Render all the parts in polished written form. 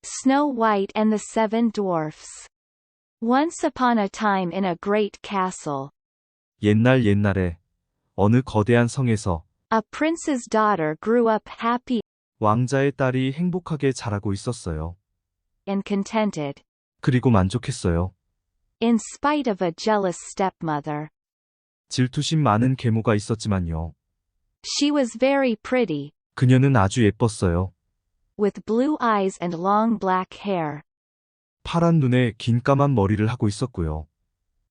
Snow White and the Seven Dwarfs. Once upon a time in a great castle, 옛날에 어느 거대한 성에서 a prince's daughter grew up happy 왕자의 딸이 행복하게 자라고 있었어요. and contented, 그리고 만족했어요. in spite of a jealous stepmother. 질투심 많은 계모가 있었지만요. She was very pretty, 그녀는 아주 예뻤어요. with blue eyes and long black hair. 파란 눈에 긴 까만 머리를 하고 있었고요.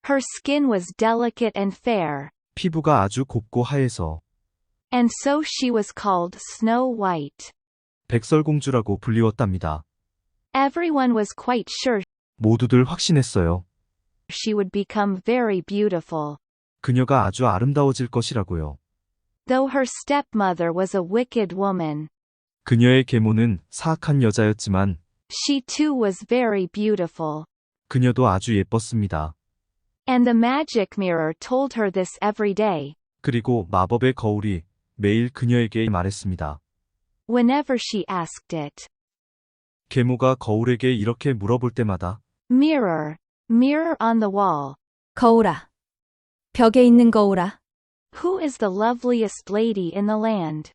Her skin was delicate and fair, 피부가 아주 곱고 하얘서 and so she was called Snow White. 백설공주라고 불리웠답니다. Everyone was quite sure 모두들 확신했어요. she would become very beautiful. 그녀가 아주 아름다워질 것이라고요. Though her stepmother was a wicked woman, 그녀의 계모는 사악한 여자였지만 she too was very beautiful. 그녀도 아주 예뻤습니다. And the magic mirror told her this every day. 그리고 마법의 거울이 매일 그녀에게 말했습니다. Whenever she asked it. 계모가 거울에게 이렇게 물어볼 때마다 Mirror, mirror on the wall, 거울아. 벽에 있는 거울아. who is the loveliest lady in the land?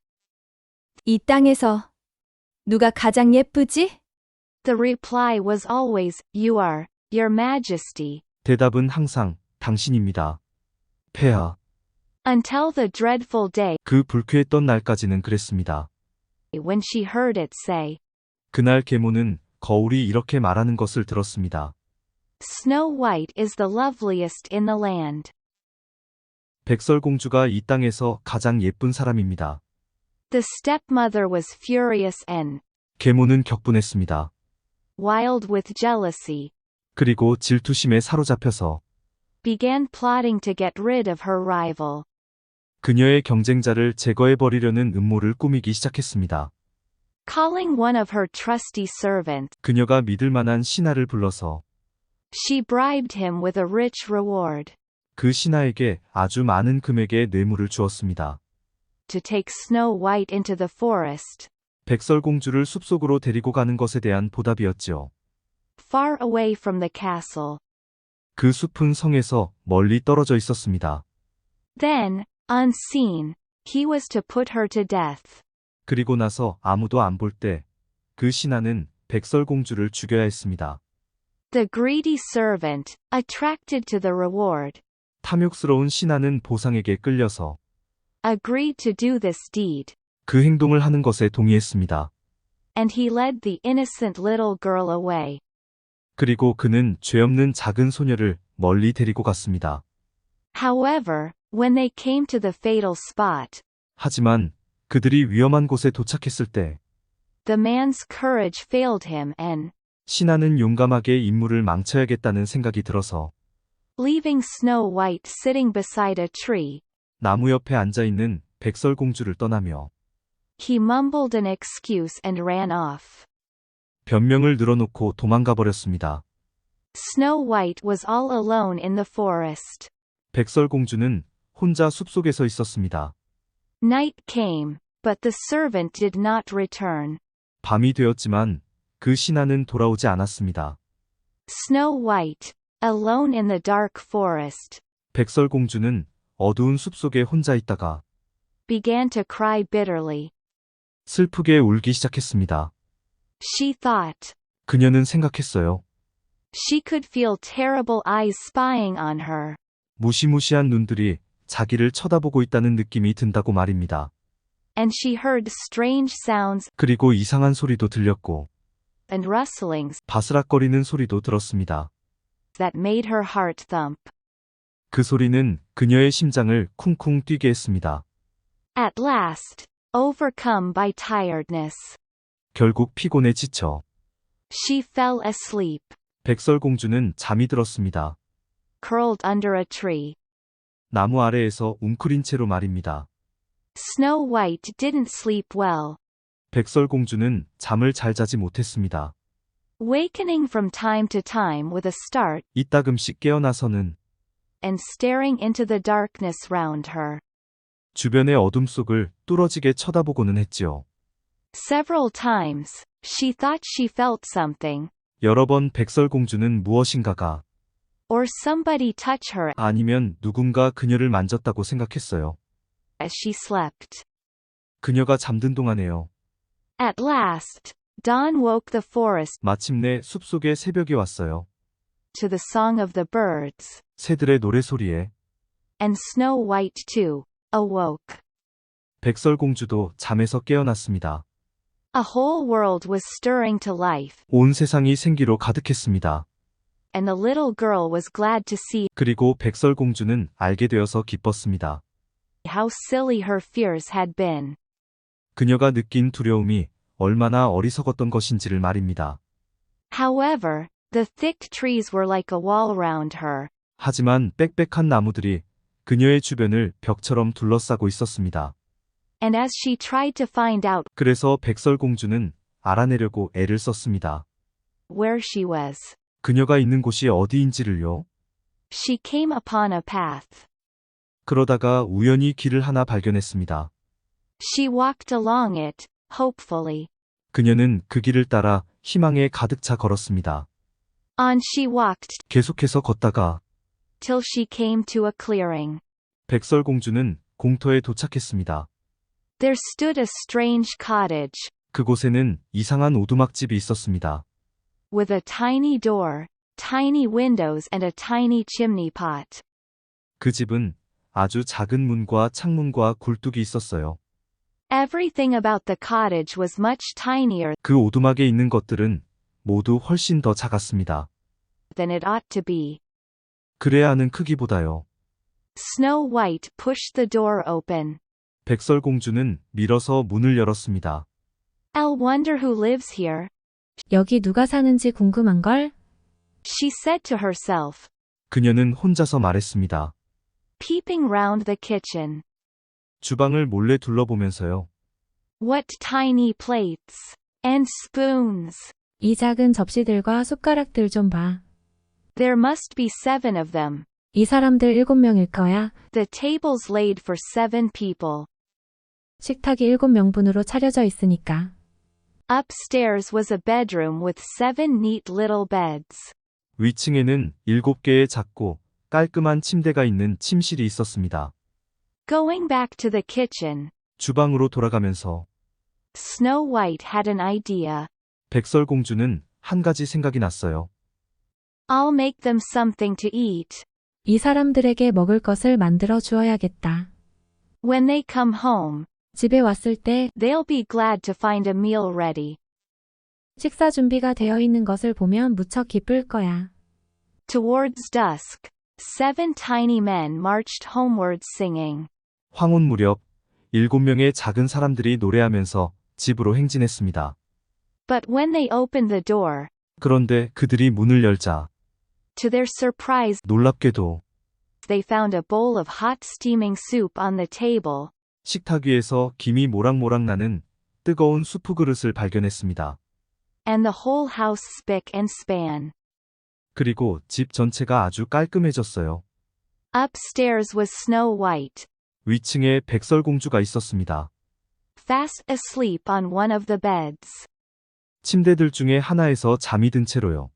이 땅에서 누가 가장 예쁘지? The reply was always, You are, Your Majesty. 대답은 항상 당신입니다. 폐하. Until the dreadful day 그 불쾌했던 날까지는 그랬습니다. when she heard it say, 그날 계모는 거울이 이렇게 말하는 것을 들었습니다. Snow White is the loveliest in the land. 백설공주가 이 땅에서 가장 예쁜 사람입니다. The stepmother was furious and 계모는 격분했습니다. wild with jealousy, 그리고 질투심에 사로잡혀서 began plotting to get rid of her rival. 그녀의 경쟁자를 제거해버리려는 음모를 꾸미기 시작했습니다. Calling one of her trusty servants, 그녀가 믿을 만한 신하를 불러서 she bribed him with a rich reward 그 신하에게 아주 많은 금액의 뇌물을 주었습니다. to take Snow White into the forest, 백설공주를 숲속으로 데리고 가는 것에 대한 보답이었지요. far away from the castle. 그 숲은 성에서 멀리 떨어져 있었습니다. Then, unseen, he was to put her to death. 그리고 나서 아무도 안 볼 때 그 신하는 백설공주를 죽여야 했습니다. The greedy servant, attracted to the reward, 탐욕스러운 신하는 보상에게 끌려서 agreed to do this deed, 그 행동을 하는 것에 동의했습니다. and he led the innocent little girl away. 그리고 그는 죄 없는 작은 소녀를 멀리 데리고 갔습니다. However, when they came to the fatal spot, 하지만 그들이 위험한 곳에 도착했을 때 the man's courage failed him and, 신하는 용감하게 임무를 망쳐야겠다는 생각이 들어서 leaving Snow White sitting beside a tree, 나무 옆에 앉아있는 백설공주를 떠나며 he mumbled an excuse and ran off. 변명을 늘어놓고 도망가 버렸습니다. Snow White was all alone in the forest. 백설공주는 혼자 숲속에서 있었습니다. Night came, but the servant did not return. 밤이 되었지만 그 신하는 돌아오지 않았습니다. Snow White, alone in the dark forest, 백설공주는 어두운 숲속에 혼자 있다가 began to cry bitterly. 슬프게 울기 시작했습니다. She thought, 그녀는 생각했어요. she could feel terrible eyes spying on her. 무시무시한 눈들이 자기를 쳐다보고 있다는 느낌이 든다고 말입니다. And she heard strange sounds 그리고 이상한 소리도 들렸고 and rustlings 바스락거리는 소리도 들었습니다. that made her heart thump. 그 소리는 그녀의 심장을 쿵쿵 뛰게 했습니다. At last, overcome by tiredness, 결국 피곤에 지쳐 she fell asleep, 백설공주는 잠이 들었습니다. curled under a tree. 나무 아래에서 웅크린 채로 말입니다. Snow White didn't sleep well, 백설공주는 잠을 잘 자지 못했습니다. wakening from time to time with a start 이따금씩 깨어나서는 and staring into the darkness round her. 주변의 어둠 속을 뚫어지게 쳐다보고는 했지요. Several times, She thought she felt something, 여러 번 백설공주는 무엇인가가 or somebody touch her 아니면 누군가 그녀를 만졌다고 생각했어요. as she slept. 그녀가 잠든 동안에요. At last, dawn woke the forest 마침내 숲속에 새벽이 왔어요. to the song of the birds, 새들의 노래소리에 and Snow White too awoke. 백설공주도 잠에서 깨어났습니다. A whole world was stirring to life, 온 세상이 생기로 가득했습니다. and the little girl was glad to see 그리고 백설공주는 알게 되어서 기뻤습니다. how silly her fears had been. 그녀가 느낀 두려움이 얼마나 어리석었던 것인지를 말입니다. However, the thick trees were like a wall round her, 하지만 빽빽한 나무들이 그녀의 주변을 벽처럼 둘러싸고 있었습니다. and as she tried to find out 그래서 백설공주는 알아내려고 애를 썼습니다. where she was, 그녀가 있는 곳이 어디인지를요. she came upon a path. 그러다가 우연히 길을 하나 발견했습니다. She walked along it, hopefully. 그녀는 그 길을 따라 희망에 가득 차 걸었습니다. On she walked 계속해서 걷다가 till she came to a clearing. 백설공주는 공터에 도착했습니다. There stood a strange cottage, 그곳에는 이상한 오두막집이 있었습니다. with a tiny door, tiny windows and a tiny chimney pot. 그 집은 아주 작은 문과 창문과 굴뚝이 있었어요. Everything about the cottage was much tinier 그 오두막에 있는 것들은 모두 훨씬 더 작았습니다. than it ought to be. 그래야 하는 크기보다요. Snow White pushed the door open. 백설공주는 밀어서 문을 열었습니다. I'll wonder who lives here, 여기 누가 사는지 궁금한걸? she said to herself, 그녀는 혼자서 말했습니다. peeping round the kitchen. 주방을 몰래 둘러보면서요. What tiny plates and spoons. 이 작은 접시들과 숟가락들 좀 봐. There must be 7 of them. 이 사람들 7명일 거야. The tables laid for 7 people. 식탁이 7명분으로 차려져 있으니까. Upstairs was a bedroom with 7 neat little beds. 위층에는 7개의 작고 깔끔한 침대가 있는 침실이 있었습니다. Going back to the kitchen, 주방으로 돌아가면서 Snow White had an idea. 백설공주는 한 가지 생각이 났어요. I'll make them something to eat. 이 사람들에게 먹을 것을 만들어 주어야겠다. When they come home, 집에 왔을 때 they'll be glad to find a meal ready. 식사 준비가 되어 있는 것을 보면 무척 기쁠 거야. Towards dusk, 7 tiny men marched homewards singing. 황혼 무렵 7명의 작은 사람들이 노래하면서 집으로 행진했습니다. But when they opened the door, 그런데 그들이 문을 열자 to their surprise, 놀랍게도 they found a bowl of hot steaming soup on the table, 식탁 위에서 김이 모락모락 나는 뜨거운 수프 그릇을 발견했습니다. and the whole house spick and span. 그리고 집 전체가 아주 깔끔해졌어요. Upstairs was Snow White, 위층에 백설공주가 있었습니다. fast asleep on one of the beds. 침대들 중에 하나에서 잠이 든 채로요.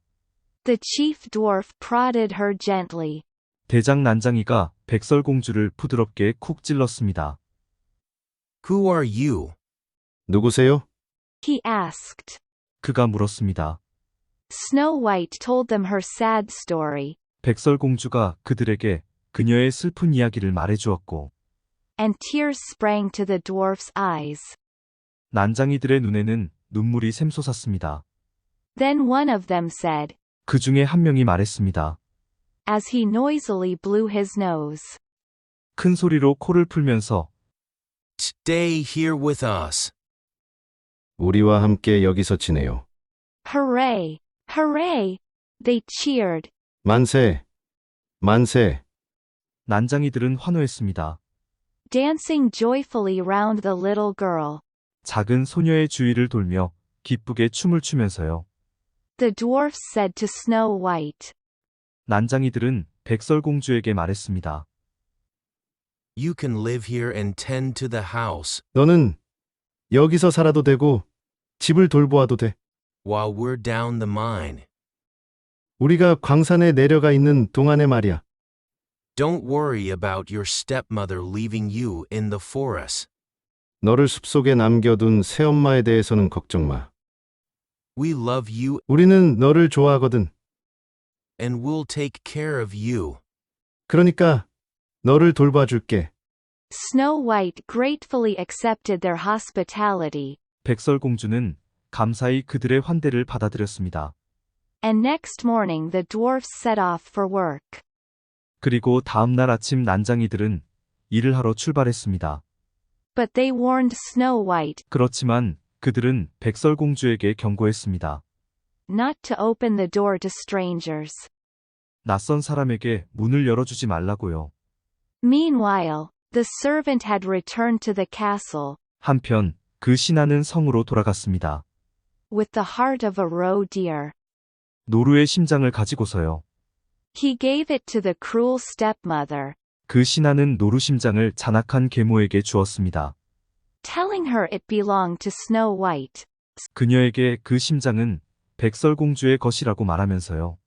The chief dwarf prodded her gently. 대장 난장이가 백설공주를 부드럽게 쿡 찔렀습니다. Who are you? 누구세요? He asked. 그가 물었습니다. Snow White told them her sad story, 백설공주가 그들에게 그녀의 슬픈 이야기를 말해주었고 and tears sprang to the dwarf's eyes. 난장이들의 눈에는 눈물이 샘솟았습니다. Then one of them said, 그 중에 한 명이 말했습니다. as he noisily blew his nose, 큰 소리로 코를 풀면서 Stay here with us. 우리와 함께 여기서 지내요. Hooray! Hooray! They cheered. 만세! 만세! 난장이들은 환호했습니다. Dancing joyfully round the little girl. 작은 소녀의 주위를 돌며 기쁘게 춤을 추면서요. The dwarfs said to Snow White, 난장이들은 백설공주에게 말했습니다. You can live here and tend to the house. 너는 여기서 살아도 되고 집을 돌보아도 돼. while we're down the mine. 우리가 광산에 내려가 있는 동안에 말이야. Don't worry about your stepmother leaving you in the forest. 너를 숲속에 남겨둔 새엄마에 대해서는 걱정 마. We love you 우리는 너를 좋아하거든. and we'll take care of you. 그러니까 너를 돌봐줄게. Snow White gratefully accepted their hospitality, 백설공주는 감사히 그들의 환대를 받아들였습니다. and next morning the dwarfs set off for work. 그리고 다음 날 아침 난장이들은 일을 하러 출발했습니다. But they warned Snow White 그렇지만 그들은 백설공주에게 경고했습니다. not to open the door to strangers. 낯선 사람에게 문을 열어주지 말라고요. Meanwhile, the servant had returned to the castle, 한편 그 신하는 성으로 돌아갔습니다. with the heart of a roe deer. 노루의 심장을 가지고서요. He gave it to the cruel stepmother, 그 신하는 노루 심장을 잔악한 계모에게 주었습니다. telling her it belonged to Snow White, 그녀에게 그 심장은 백설공주의 것이라고 말하면서요.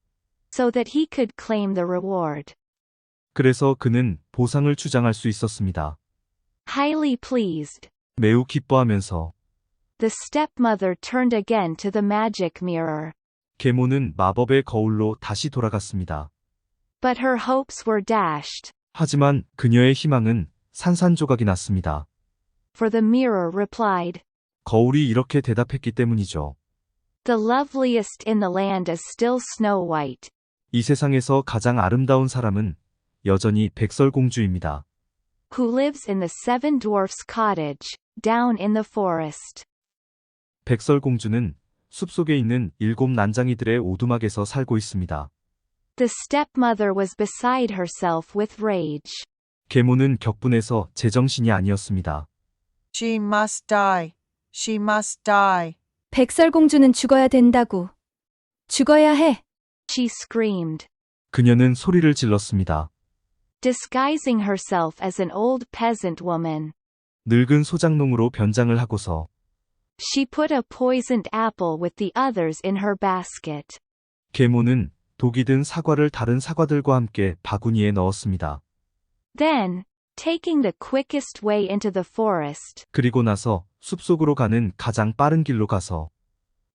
so that he could claim the reward. 그래서 그는 보상을 주장할 수 있었습니다. Highly pleased, 매우 기뻐하면서 the stepmother turned again to the magic mirror. 계모는 마법의 거울로 다시 돌아갔습니다. But her hopes were dashed, 하지만 그녀의 희망은 산산조각이 났습니다. for the mirror replied, 거울이 이렇게 대답했기 때문이죠. "The loveliest in the land is still Snow White." 이 세상에서 가장 아름다운 사람은 여전히 백설공주입니다. who lives in the Seven Dwarfs' cottage, down in the forest. 백설공주는 숲속에 있는 7 난장이들의 오두막에서 살고 있습니다. The stepmother was beside herself with rage. 계모는 격분해서 제정신이 아니었습니다. She must die. She must die. 백설공주는 죽어야 된다고. 죽어야 해. She screamed, 그녀는 소리를 질렀습니다. disguising herself as an old peasant woman. 늙은 소장농으로 변장을 하고서 She put a poisoned apple with the others in her basket. 계모는 독이 든 사과를 다른 사과들과 함께 바구니에 넣었습니다. Then, taking the quickest way into the forest, 그리고 나서 숲속으로 가는 가장 빠른 길로 가서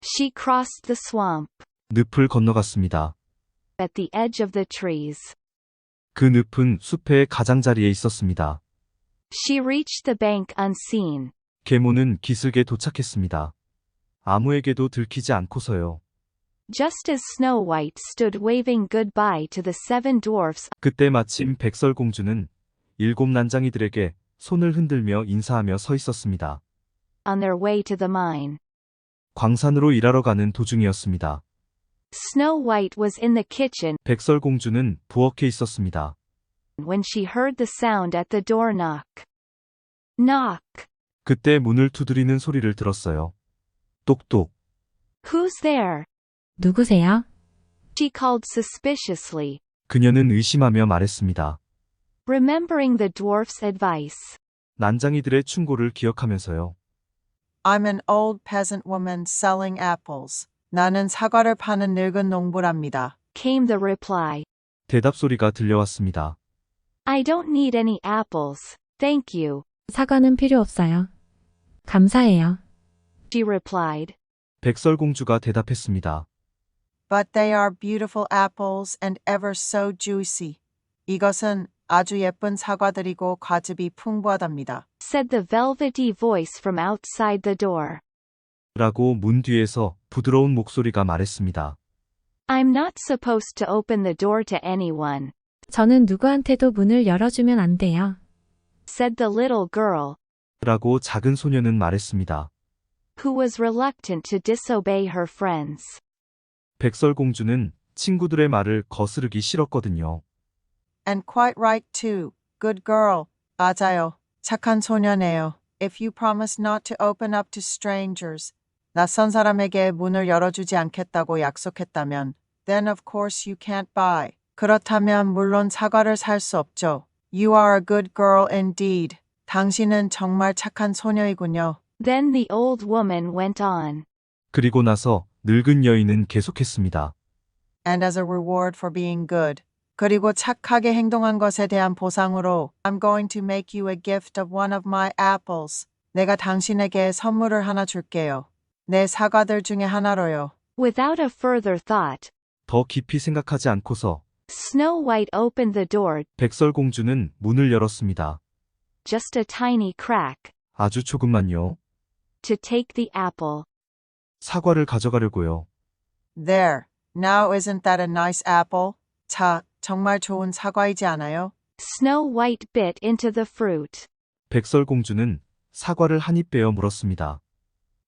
she crossed the swamp, 늪을 건너갔습니다. at the edge of the trees. 그 늪은 숲의 가장자리에 있었습니다. She reached the bank unseen. 계모는 기슭에 도착했습니다. 아무에게도 들키지 않고서요. Just as Snow White stood waving goodbye to the seven dwarfs 그때 마침 백설공주는 7 난장이들에게 손을 흔들며 인사하며 서 있었습니다. on their way to the mine. 광산으로 일하러 가는 도중이었습니다. Snow White was in the kitchen 백설공주는 부엌에 있었습니다. when she heard the sound at the door knock. Knock. 그때 문을 두드리는 소리를 들었어요. 똑똑. Who's there? 누구세요? She called suspiciously, 그녀는 의심하며 말했습니다. remembering the dwarf's advice. 난장이들의 충고를 기억하면서요. I'm an old peasant woman selling apples. 나는 사과를 파는 늙은 농부랍니다. Came the reply. 대답 소리가 들려왔습니다. I don't need any apples, thank you, 사과는 필요 없어요. 감사해요. she replied. 백설공주가 대답했습니다. But they are beautiful apples and ever so juicy. 이것은 아주 예쁜 사과들이고 과즙이 풍부하답니다. Said the velvety voice from outside the door. 라고 문 뒤에서 부드러운 목소리가 말했습니다. I'm not supposed to open the door to anyone, 저는 누구한테도 문을 열어주면 안 돼요. said the little girl, 라고 작은 소녀는 말했습니다. who was reluctant to disobey her friends. 백설공주는 친구들의 말을 거스르기 싫었거든요. And quite right too. Good girl. 맞아요. 착한 소녀네요. If you promise not to open up to strangers, 낯선 사람에게 문을 열어주지 않겠다고 약속했다면, then of course you can't buy. 그렇다면 물론 사과를 살 수 없죠. You are a good girl indeed. 당신은 정말 착한 소녀이군요. Then the old woman went on. 그리고 나서 늙은 여인은 계속했습니다. And as a reward for being good. 그리고 착하게 행동한 것에 대한 보상으로 I'm going to make you a gift of one of my apples. 내가 당신에게 선물을 하나 줄게요. 내 사과들 중에 하나로요. Without a further thought, 더 깊이 생각하지 않고서 Snow White opened the door, 백설공주는 문을 열었습니다. just a tiny crack, 아주 조금만요. to take the apple. 사과를 가져가려고요. There. Now isn't that a nice apple? 자, 정말 좋은 사과이지 않아요? Snow White bit into the fruit, 백설공주는 사과를 한 입 베어 물었습니다.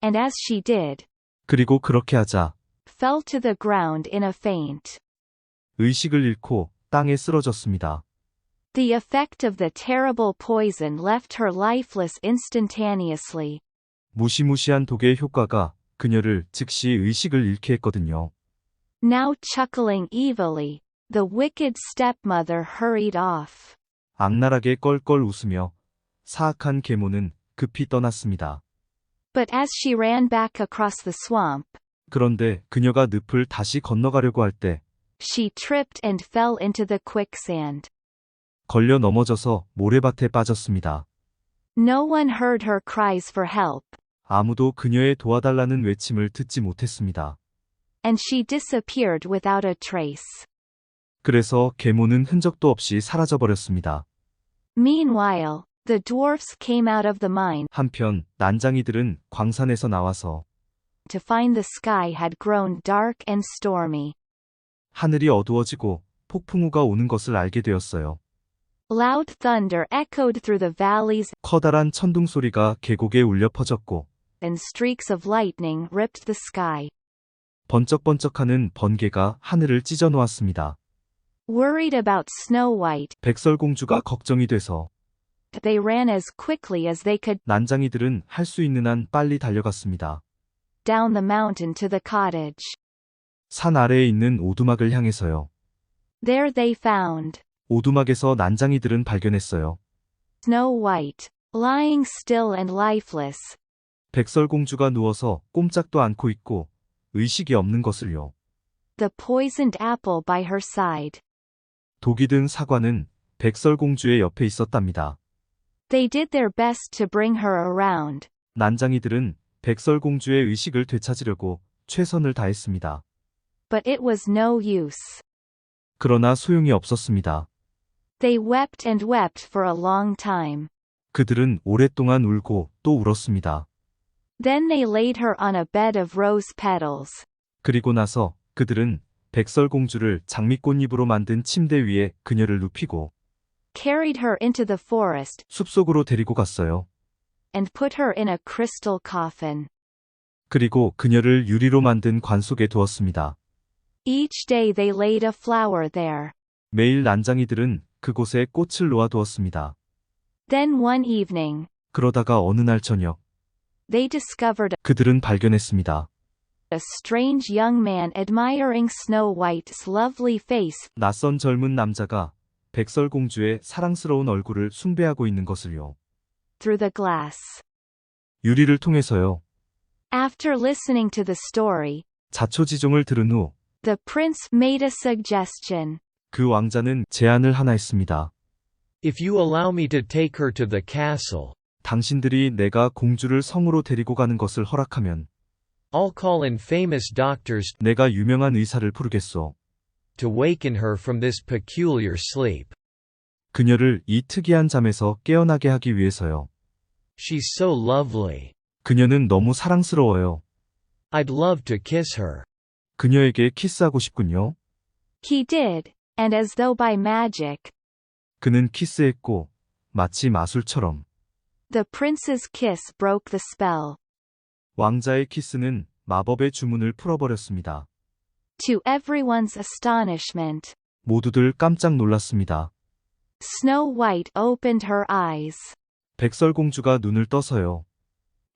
and as she did, 그리고 그렇게 하자 fell to the ground in a faint. 의식을 잃고 땅에 쓰러졌습니다. The effect of the terrible poison left her lifeless instantaneously. 무시무시한 독의 효과가 그녀를 즉시 의식을 잃게 했거든요. Now chuckling evilly, the wicked stepmother hurried off. 악랄하게 껄껄 웃으며 사악한 계모는 급히 떠났습니다. But as she ran back across the swamp, 그런데 그녀가 늪을 다시 건너가려고 할 때 she tripped and fell into the quicksand. 걸려 넘어져서 모래밭에 빠졌습니다. No one heard her cries for help, 아무도 그녀의 도와달라는 외침을 듣지 못했습니다. and she disappeared without a trace. 그래서 계모는 흔적도 없이 사라져버렸습니다. Meanwhile, the dwarfs came out of the mine 한편 난장이들은 광산에서 나와서 to find the sky had grown dark and stormy. 하늘이 어두워지고 폭풍우가 오는 것을 알게 되었어요. Loud thunder echoed through the valleys, 커다란 천둥 소리가 계곡에 울려 퍼졌고 and streaks of lightning ripped the sky. 번쩍번쩍하는 번개가 하늘을 찢어 놓았습니다. Worried about Snow White, 백설공주가 걱정이 돼서 they ran as quickly as they could 난장이들은 할 수 있는 한 빨리 달려갔습니다. down the mountain to the cottage. 산 아래에 있는 오두막을 향해서요. There they found 오두막에서 난장이들은 발견했어요. Snow White, lying still and lifeless, 백설공주가 누워서 꼼짝도 않고 있고 의식이 없는 것을요. the poisoned apple by her side. 독이 든 사과는 백설공주의 옆에 있었답니다. They did their best to bring her around, 난장이들은 백설공주의 의식을 되찾으려고 최선을 다했습니다. but it was no use. 그러나 소용이 없었습니다. They wept and wept for a long time. 그들은 오랫동안 울고 또 울었습니다. Then they laid her on a bed of rose petals. 그리고 나서 그들은 백설공주를 장미꽃잎으로 만든 침대 위에 그녀를 눕히고 Carried her into the forest, 숲속으로 데리고 갔어요. and put her in a crystal coffin. 그리고 그녀를 유리로 만든 관 속에 두었습니다. Each day they laid a flower there. 매일 난장이들은 그곳에 꽃을 놓아두었습니다. Then one evening, 그러다가 어느 날 저녁 they discovered 그들은 발견했습니다. a strange young man admiring Snow White's lovely face 낯선 젊은 남자가 백설공주의 사랑스러운 얼굴을 숭배하고 있는 것을요. through the glass. 유리를 통해서요. After listening to the story, 자초지종을 들은 후 the prince made a suggestion. 그 왕자는 제안을 하나 했습니다. If you allow me to take her to the castle, 당신들이 내가 공주를 성으로 데리고 가는 것을 허락하면 I'll call in famous doctors 내가 유명한 의사를 부르겠소. to waken her from this peculiar sleep. 그녀를 이 특이한 잠에서 깨어나게 하기 위해서요. She's so lovely. 그녀는 너무 사랑스러워요. I'd love to kiss her. 그녀에게 키스하고 싶군요. He did, and as though by magic, 그는 키스했고 마치 마술처럼 the prince's kiss broke the spell. 왕자의 키스는 마법의 주문을 풀어버렸습니다. To everyone's astonishment, 모두들 깜짝 놀랐습니다. Snow White opened her eyes. 백설공주가 눈을 떠서요.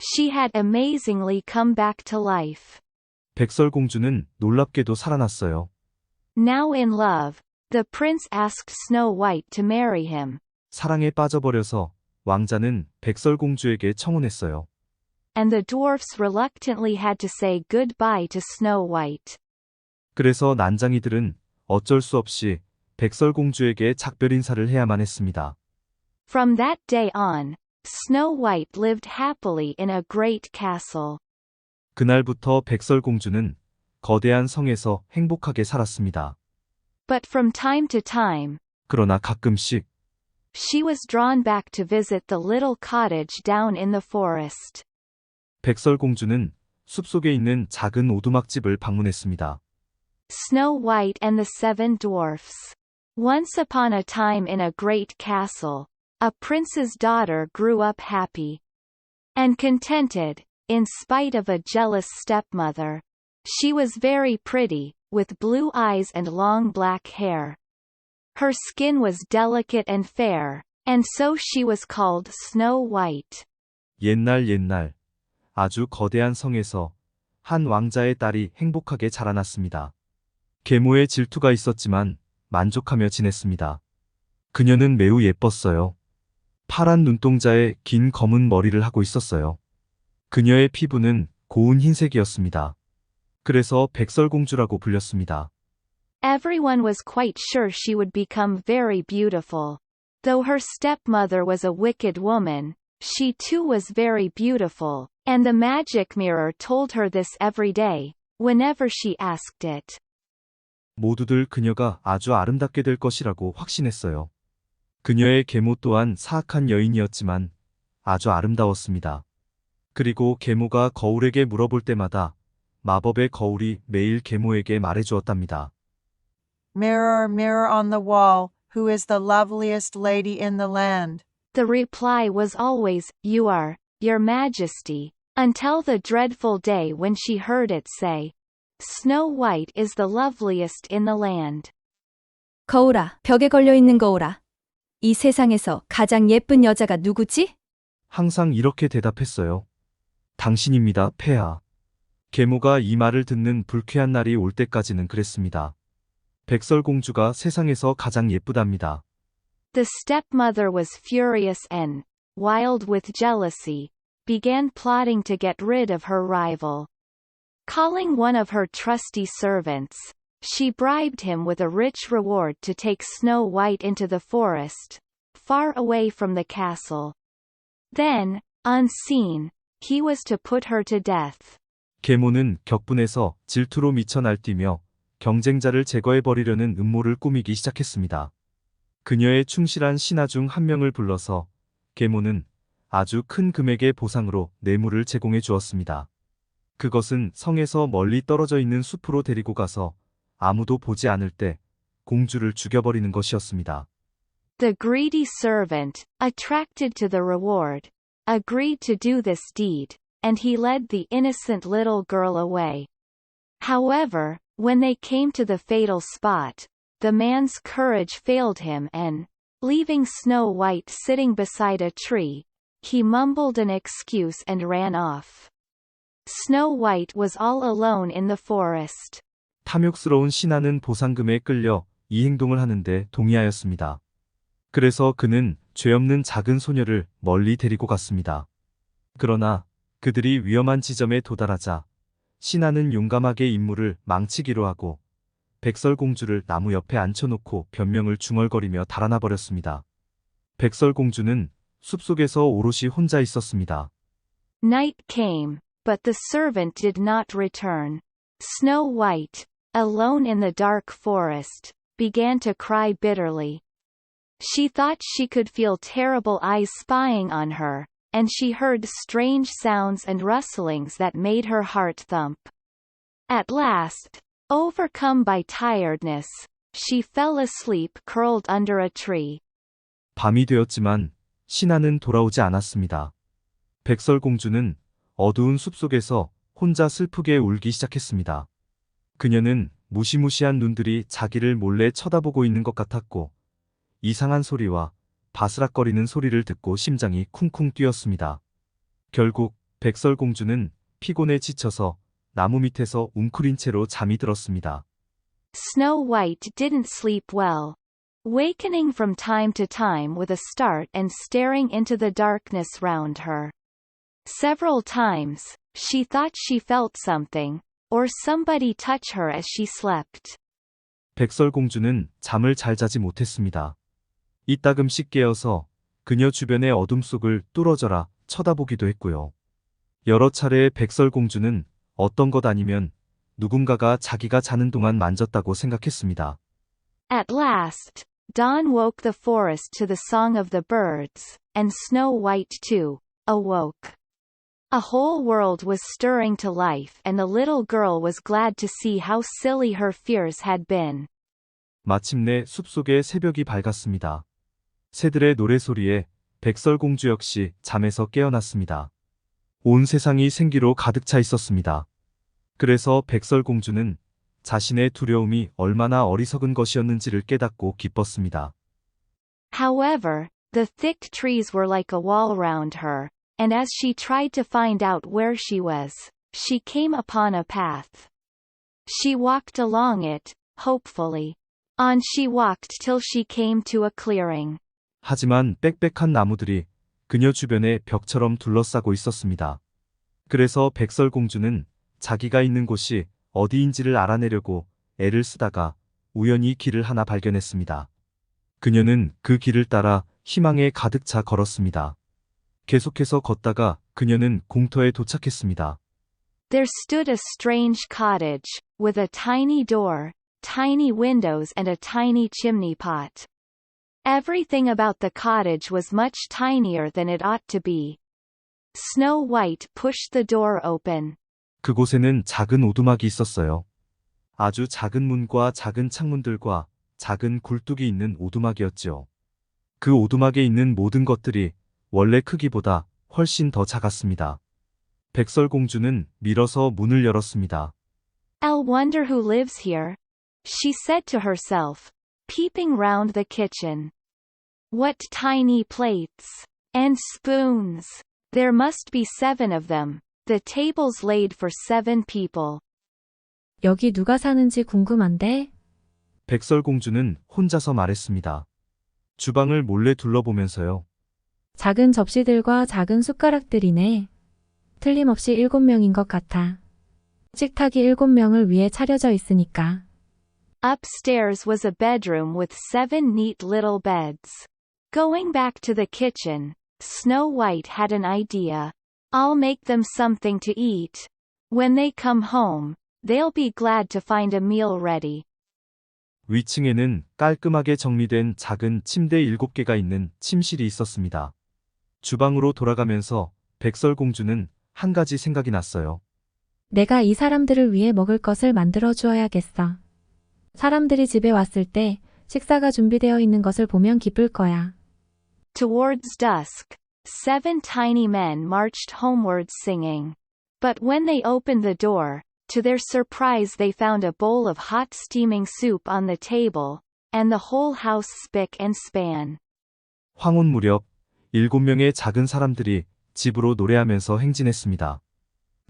She had amazingly come back to life. 백설공주는 놀랍게도 살아났어요. Now in love, the prince asked Snow White to marry him. 사랑에 빠져버려서 왕자는 백설공주에게 청혼했어요. and the dwarfs reluctantly had to say goodbye to Snow White. 그래서 난장이들은 어쩔 수 없이 백설공주에게 작별 인사를 해야만 했습니다. From that day on, Snow White lived happily in a great castle. 그날부터 백설공주는 거대한 성에서 행복하게 살았습니다. But from time to time, 그러나 가끔씩 she was drawn back to visit the little cottage down in the forest. 백설공주는 숲속에 있는 작은 오두막집을 방문했습니다. Snow White and the Seven Dwarfs. Once upon a time in a great castle, a prince's daughter grew up happy and contented, in spite of a jealous stepmother. She was very pretty, with blue eyes and long black hair. Her skin was delicate and fair, and so she was called Snow White. 옛날 아주 거대한 성에서 한 왕자의 딸이 행복하게 자라났습니다. 계모에 질투가 있었지만 만족하며 지냈습니다. 그녀는 매우 예뻤어요. 파란 눈동자에 긴 검은 머리를 하고 있었어요. 그녀의 피부는 고운 흰색이었습니다. 그래서 백설공주라고 불렸습니다. Everyone was quite sure she would become very beautiful. Though her stepmother was a wicked woman, she too was very beautiful, and the magic mirror told her this every day, whenever she asked it. 모두들 그녀가 아주 아름답게 될 것이라고 확신했어요. 그녀의 계모 또한 사악한 여인이었지만 아주 아름다웠습니다. 그리고 계모가 거울에게 물어볼 때마다 마법의 거울이 매일 계모에게 말해주었답니다. Mirror, mirror on the wall, who is the loveliest lady in the land? The reply was always, "You are, Your Majesty," until the dreadful day when she heard it say, "Snow White is the loveliest in the land." 거울아, 벽에 걸려 있는 거울아. 이 세상에서 가장 예쁜 여자가 누구지? 항상 이렇게 대답했어요. 당신입니다, 폐하. 계모가 이 말을 듣는 불쾌한 날이 올 때까지는 그랬습니다. 백설공주가 세상에서 가장 예쁘답니다. The stepmother was furious and, wild with jealousy, began plotting to get rid of her rival. Calling one of her trusty servants, she bribed him with a rich reward to take Snow White into the forest, far away from the castle. Then, unseen, he was to put her to death. 계모는 격분해서 질투로 미쳐 날뛰며 경쟁자를 제거해버리려는 음모를 꾸미기 시작했습니다. 그녀의 충실한 신하 중 한 명을 불러서 계모는 아주 큰 금액의 보상으로 뇌물을 제공해 주었습니다. 그것은 성에서 멀리 떨어져 있는 숲으로 데리고 가서 아무도 보지 않을 때 공주를 죽여버리는 것이었습니다. The greedy servant, attracted to the reward, agreed to do this deed, and he led the innocent little girl away. However, when they came to the fatal spot, the man's courage failed him and, leaving Snow White sitting beside a tree, he mumbled an excuse and ran off. Snow White was all alone in the forest. 탐욕스러운 신하는 보상금에 끌려 이 행동을 하는데 동의하였습니다. 그래서 그는 죄 없는 작은 소녀를 멀리 데리고 갔습니다. 그러나 그들이 위험한 지점에 도달하자 신하는 용감하게 임무를 망치기로 하고 백설공주를 나무 옆에 앉혀놓고 변명을 중얼거리며 달아나 버렸습니다. 백설공주는 숲속에서 오롯이 혼자 있었습니다. Night came, but the servant did not return. Snow White, alone in the dark forest, began to cry bitterly. She thought she could feel terrible eyes spying on her, and she heard strange sounds and rustlings that made her heart thump. At last, overcome by tiredness, she fell asleep curled under a tree. 밤이 되었지만 신하는 돌아오지 않았습니다. 백설공주는 어두운 숲속에서 혼자 슬프게 울기 시작했습니다. 그녀는 무시무시한 눈들이 자기를 몰래 쳐다보고 있는 것 같았고 이상한 소리와 바스락거리는 소리를 듣고 심장이 쿵쿵 뛰었습니다. 결국 백설공주는 피곤에 지쳐서 나무 밑에서 웅크린 채로 잠이 들었습니다. Snow White didn't sleep well. Wakening from time to time with a start and staring into the darkness round her. Several times, she thought she felt something, or somebody touch her as she slept. 백설공주는 잠을 잘 자지 못했습니다. 이따금씩 깨어서 그녀 주변의 어둠 속을 뚫어져라 쳐다보기도 했고요. 여러 차례 백설공주는 어떤 것 아니면 누군가가 자기가 자는 동안 만졌다고 생각했습니다. At last, Dawn woke the forest to the song of the birds, and Snow White too awoke. A whole world was stirring to life and the little girl was glad to see how silly her fears had been. 마침내 숲속의 새벽이 밝았습니다. 새들의 노래소리에 백설공주 역시 잠에서 깨어났습니다. 온 세상이 생기로 가득 차 있었습니다. 그래서 백설공주는 자신의 두려움이 얼마나 어리석은 것이었는지를 깨닫고 기뻤습니다. However, the thick trees were like a wall round her, and as she tried to find out where she was, she came upon a path. She walked along it, hopefully. On she walked till she came to a clearing. 하지만 빽빽한 나무들이 그녀 주변에 벽처럼 둘러싸고 있었습니다. 그래서 백설공주는 자기가 있는 곳이 어디인지를 알아내려고 애를 쓰다가 우연히 길을 하나 발견했습니다. 그녀는 그 길을 따라 희망에 가득 차 걸었습니다. 계속해서 걷다가 그녀는 공터에 도착했습니다. There stood a strange cottage, with a tiny door, tiny windows and a tiny chimney pot. Everything about the cottage was much tinier than it ought to be. Snow White pushed the door open. 그곳에는 작은 오두막이 있었어요. 아주 작은 문과 작은 창문들과 작은 굴뚝이 있는 오두막이었지요. 그 오두막에 있는 모든 것들이 원래 크기보다 훨씬 더 작았습니다. 백설공주는 밀어서 문을 열었습니다. I'll wonder who lives here, she said to herself, peeping round the kitchen. What tiny plates! And spoons! There must be 7 of them. The table's laid for 7 people. 여기 누가 사는지 궁금한데? 백설공주는 혼자서 말했습니다. 주방을 몰래 둘러보면서요. 작은 접시들과 작은 숟가락들이네. 틀림없이 7명인 것 같아. 식탁이 7명을 위해 차려져 있으니까. Upstairs was a bedroom with 7 neat little beds. Going back to the kitchen, Snow White had an idea. I'll make them something to eat. When they come home, they'll be glad to find a meal ready. 위층에는 깔끔하게 정리된 작은 침대 7개가 있는 침실이 있었습니다. 주방으로 돌아가면서 백설공주는 한 가지 생각이 났어요. 내가 이 사람들을 위해 먹을 것을 만들어 주어야겠어. 사람들이 집에 왔을 때 식사가 준비되어 있는 것을 보면 기쁠 거야. Towards dusk, 7 tiny men marched homewards singing. But when they opened the door, to their surprise they found a bowl of hot steaming soup on the table, and the whole house spick and span. 황혼 무렵 7명의 작은 사람들이 집으로 노래하면서 행진했습니다.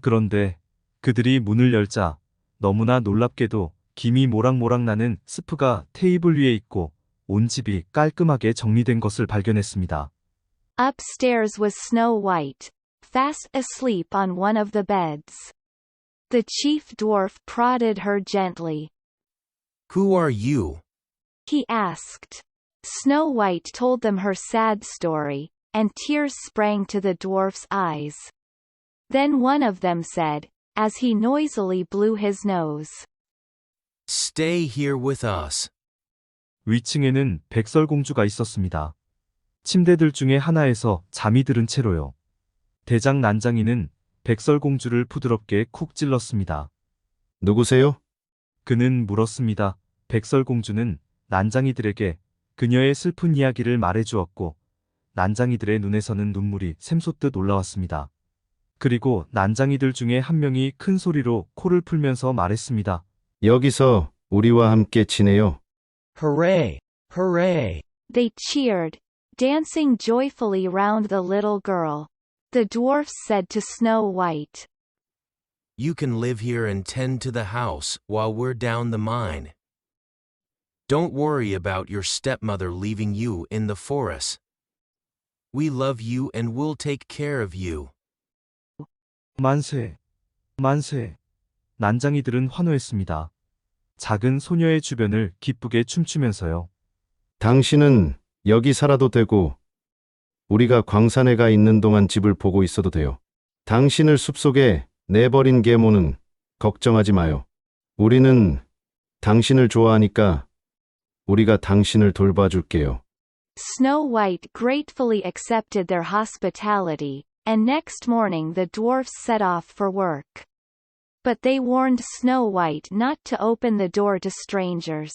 그런데 그들이 문을 열자 너무나 놀랍게도 김이 모락모락 나는 스프가 테이블 위에 있고 온 집이 깔끔하게 정리된 것을 발견했습니다. Upstairs was Snow White, fast asleep on one of the beds. The chief dwarf prodded her gently. Who are you? He asked. Snow White told them her sad story, and tears sprang to the dwarf's eyes. Then one of them said, as he noisily blew his nose. Stay here with us. 위층에는 백설공주가 있었습니다. 침대들 중에 하나에서 잠이 들은 채로요. 대장 난장이는 백설공주를 부드럽게 쿡 찔렀습니다. 누구세요? 그는 물었습니다. 백설공주는 난장이들에게 그녀의 슬픈 이야기를 말해주었고 난장이들의 눈에서는 눈물이 샘솟듯 올라왔습니다. 그리고 난장이들 중에 한 명이 큰 소리로 코를 풀면서 말했습니다. 여기서 우리와 함께 지내요. Hooray! Hooray! They cheered, dancing joyfully round the little girl. The dwarfs said to Snow White, You can live here and tend to the house while we're down the mine. Don't worry about your stepmother leaving you in the forest. We love you and we'll take care of you. 만세, 만세. 난장이들은 환호했습니다. 작은 소녀의 주변을 기쁘게 춤추면서요. 당신은 여기 살아도 되고, 우리가 광산에 가 있는 동안 집을 보고 있어도 돼요. 당신을 숲속에 내버린 계모는 걱정하지 마요. 우리는 당신을 좋아하니까 우리가 당신을 돌봐줄게요. Snow White gratefully accepted their hospitality, and next morning the dwarfs set off for work. But they warned Snow White not to open the door to strangers.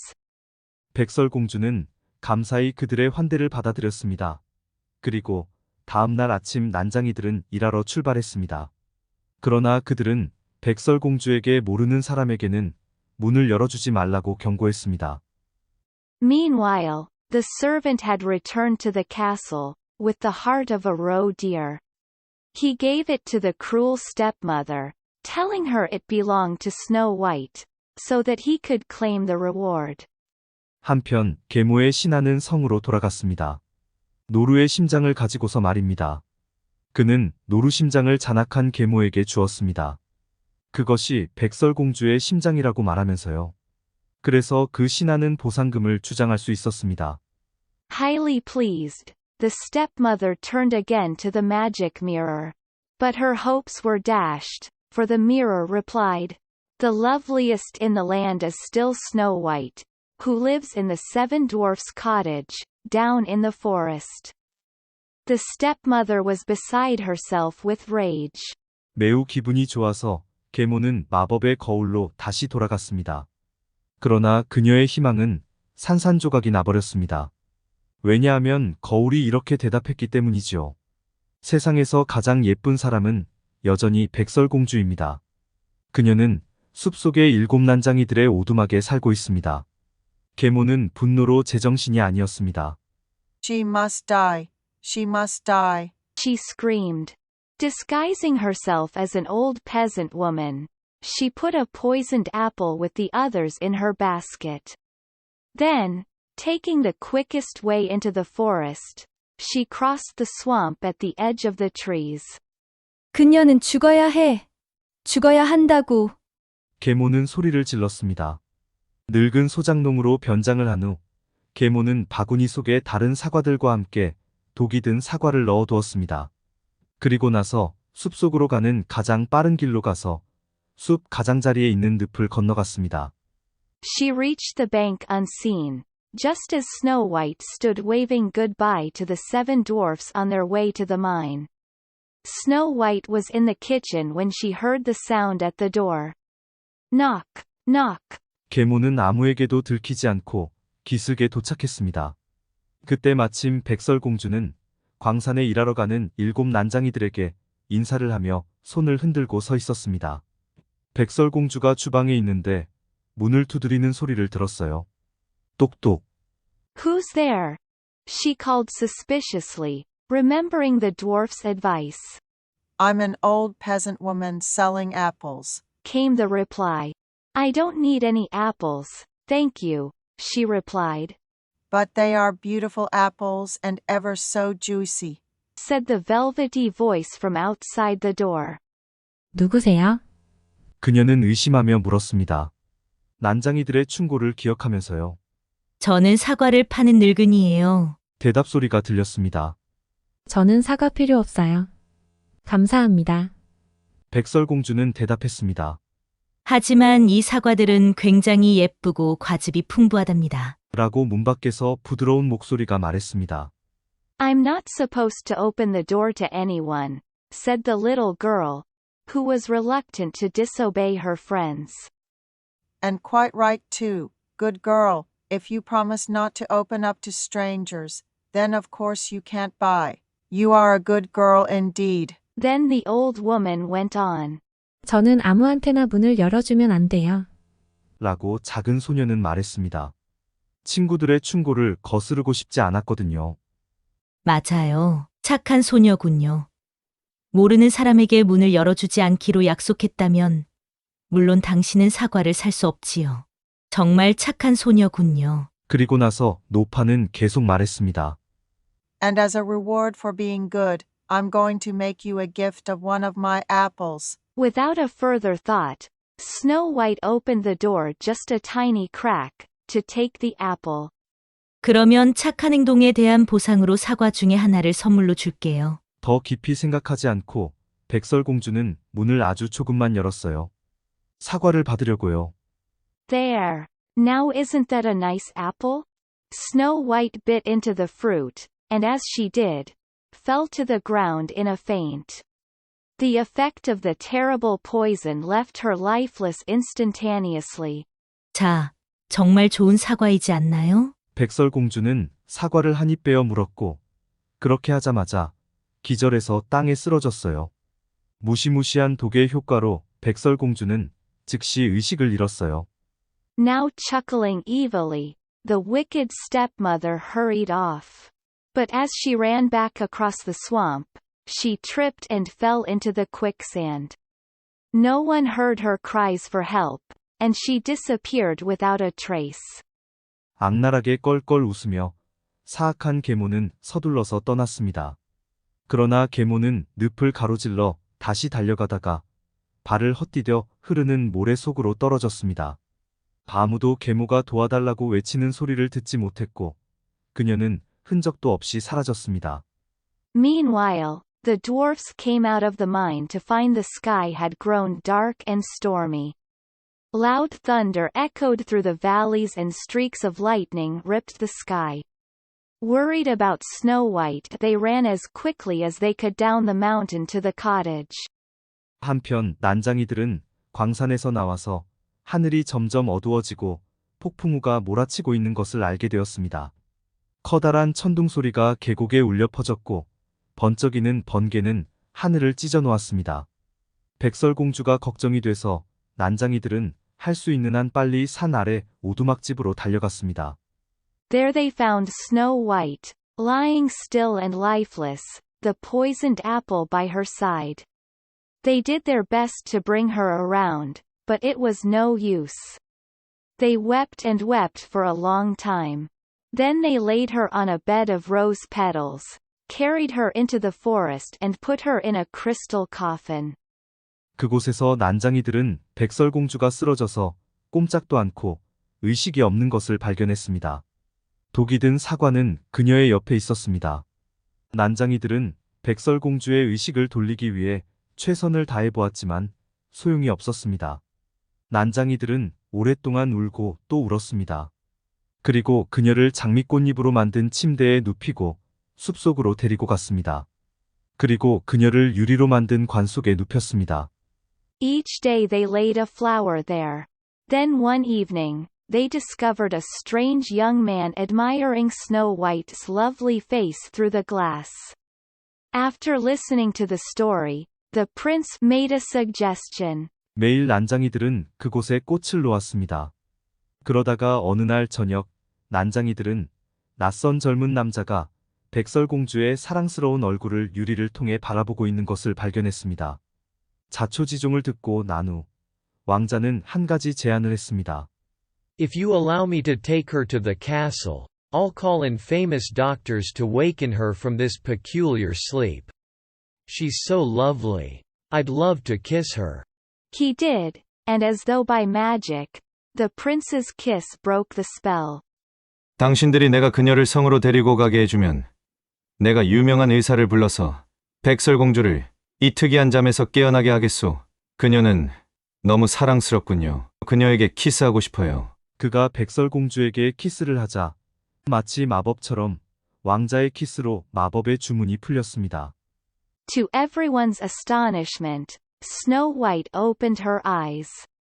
백설공주는 감사히 그들의 환대를 받아들였습니다. 그리고 다음 날 아침 난장이들은 일하러 출발했습니다. 그러나 그들은 백설공주에게 모르는 사람에게는 문을 열어주지 말라고 경고했습니다. Meanwhile, the servant had returned to the castle, with the heart of a roe deer. He gave it to the cruel stepmother, telling her it belonged to Snow White, so that he could claim the reward. 한편 계모의 신하는 성으로 돌아갔습니다. 노루의 심장을 가지고서 말입니다. 그는 노루 심장을 잔악한 계모에게 주었습니다. 그것이 백설공주의 심장이라고 말하면서요. 그래서 그 신하는 보상금을 주장할 수 있었습니다. Highly pleased, the stepmother turned again to the magic mirror. But her hopes were dashed, for the mirror replied, "The loveliest in the land is still Snow White, who lives in the seven dwarfs' cottage, down in the forest." The stepmother was beside herself with rage. 매우 기분이 좋아서 계모는 마법의 거울로 다시 돌아갔습니다. 그러나 그녀의 희망은 산산조각이 나버렸습니다. 왜냐하면 거울이 이렇게 대답했기 때문이지요. 세상에서 가장 예쁜 사람은 여전히 백설공주입니다. 그녀는 숲속의 일곱 난장이들의 오두막에 살고 있습니다. 계모는 분노로 제정신이 아니었습니다. She must die. She must die. She screamed. Disguising herself as an old peasant woman, she put a poisoned apple with the others in her basket. Then, taking the quickest way into the forest, she crossed the swamp at the edge of the trees. 그녀는 죽어야 해. 죽어야 한다고. 계모는 소리를 질렀습니다. 늙은 소장농으로 변장을 한 후 계모는 바구니 속에 다른 사과들과 함께 독이 든 사과를 넣어두었습니다. 그리고 나서 숲속으로 가는 가장 빠른 길로 가서 숲 가장자리에 있는 늪을 건너갔습니다. She reached the bank unseen, just as Snow White stood waving goodbye to the seven dwarfs on their way to the mine. Snow White was in the kitchen when she heard the sound at the door. Knock, knock. 계모는 아무에게도 들키지 않고 기슭에 도착했습니다. 그때 마침 백설공주는 광산에 일하러 가는 일곱 난장이들에게 인사를 하며 손을 흔들고 서 있었습니다. 백설공주가 주방에 있는데 문을 두드리는 소리를 들었어요. 똑똑. Who's there? She called suspiciously, remembering the dwarf's advice. I'm an old peasant woman selling apples. Came the reply. I don't need any apples, thank you, she replied. But they are beautiful apples and ever so juicy. Said the velvety voice from outside the door. 누구세요? 그녀는 의심하며 물었습니다. 난장이들의 충고를 기억하면서요. 저는 사과를 파는 늙은이에요. 대답 소리가 들렸습니다. 저는 사과 필요 없어요. 감사합니다. 백설공주는 대답했습니다. 하지만 이 사과들은 굉장히 예쁘고 과즙이 풍부하답니다. 라고 문 밖에서 부드러운 목소리가 말했습니다. I'm not supposed to open the door to anyone, said the little girl, who was reluctant to disobey her friends. And quite right too, good girl. If you promise not to open up to strangers, then of course you can't buy. You are a good girl indeed. Then the old woman went on. 저는 아무한테나 문을 열어주면 안 돼요. 라고 작은 소녀는 말했습니다. 친구들의 충고를 거스르고 싶지 않았거든요. 맞아요. 착한 소녀군요. 모르는 사람에게 문을 열어주지 않기로 약속했다면 물론 당신은 사과를 살 수 없지요. 정말 착한 소녀군요. 그리고 나서 노파는 계속 말했습니다. And as a reward for being good, I'm going to make you a gift of one of my apples. Without a further thought, Snow White opened the door just a tiny crack to take the apple. 그러면 착한 행동에 대한 보상으로 사과 중에 하나를 선물로 줄게요. 더 깊이 생각하지 않고 백설공주는 문을 아주 조금만 열었어요. 사과를 받으려고요. There. Now isn't that a nice apple? Snow White bit into the fruit, and as she did, fell to the ground in a faint. The effect of the terrible poison left her lifeless instantaneously. 자, 정말 좋은 사과이지 않나요? 백설공주는 사과를 한 입 베어 물었고 그렇게 하자마자 기절해서 땅에 쓰러졌어요. 무시무시한 독의 효과로 백설공주는 즉시 의식을 잃었어요. Now chuckling evilly, the wicked stepmother hurried off. But as she ran back across the swamp, she tripped and fell into the quicksand. No one heard her cries for help, and she disappeared without a trace. 악랄하게 껄껄 웃으며 사악한 계모는 서둘러서 떠났습니다. 그러나 계모는 늪을 가로질러 다시 달려가다가 발을 헛디뎌 흐르는 모래 속으로 떨어졌습니다. 아무도 계모가 도와달라고 외치는 소리를 듣지 못했고 그녀는 흔적도 없이 사라졌습니다. Meanwhile, the dwarfs came out of the mine to find the sky had grown dark and stormy. Loud thunder echoed through the valleys and streaks of lightning ripped the sky. Worried about Snow White, they ran as quickly as they could down the mountain to the cottage. 한편 난장이들은 광산에서 나와서 하늘이 점점 어두워지고 폭풍우가 몰아치고 있는 것을 알게 되었습니다. 커다란 천둥 소리가 계곡에 울려 퍼졌고 번쩍이는 번개는 하늘을 찢어 놓았습니다. 백설공주가 걱정이 돼서 난장이들은 할 수 있는 한 빨리 산 아래 오두막집으로 달려갔습니다. There they found Snow White, lying still and lifeless, the poisoned apple by her side. They did their best to bring her around, but it was no use. They wept and wept for a long time. Then they laid her on a bed of rose petals, carried her into the forest and put her in a crystal coffin. 그곳에서 난장이들은 백설공주가 쓰러져서 꼼짝도 않고 의식이 없는 것을 발견했습니다. 독이 든 사과는 그녀의 옆에 있었습니다. 난장이들은 백설공주의 의식을 돌리기 위해 최선을 다해보았지만 소용이 없었습니다. 난장이들은 오랫동안 울고 또 울었습니다. 그리고 그녀를 장미꽃잎으로 만든 침대에 눕히고 숲속으로 데리고 갔습니다. 그리고 그녀를 유리로 만든 관 속에 눕혔습니다. Each day they laid a flower there. Then one evening, they discovered a strange young man admiring Snow White's lovely face through the glass. After listening to the story, the prince made a suggestion. 매일 난장이들은 그곳에 꽃을 놓았습니다. 그러다가 어느 날 저녁, 난장이들은 낯선 젊은 남자가 백설공주의 사랑스러운 얼굴을 유리를 통해 바라보고 있는 것을 발견했습니다. 자초지종을 듣고 난 후 왕자는 한 가지 제안을 했습니다. If you allow me to take her to the castle, I'll call in famous doctors to waken her from this peculiar sleep. She's so lovely. I'd love to kiss her. He did, and as though by magic, the prince's kiss broke the spell. 당신들이 내가 그녀를 성으로 데리고 가게 해주면 내가 유명한 의사를 불러서 백설공주를 이 특이한 잠에서 깨어나게 하겠소. 그녀는 너무 사랑스럽군요. 그녀에게 키스하고 싶어요. 그가 백설공주에게 키스를 하자 마치 마법처럼 왕자의 키스로 마법의 주문이 풀렸습니다. To everyone's astonishment, Snow White opened her eyes.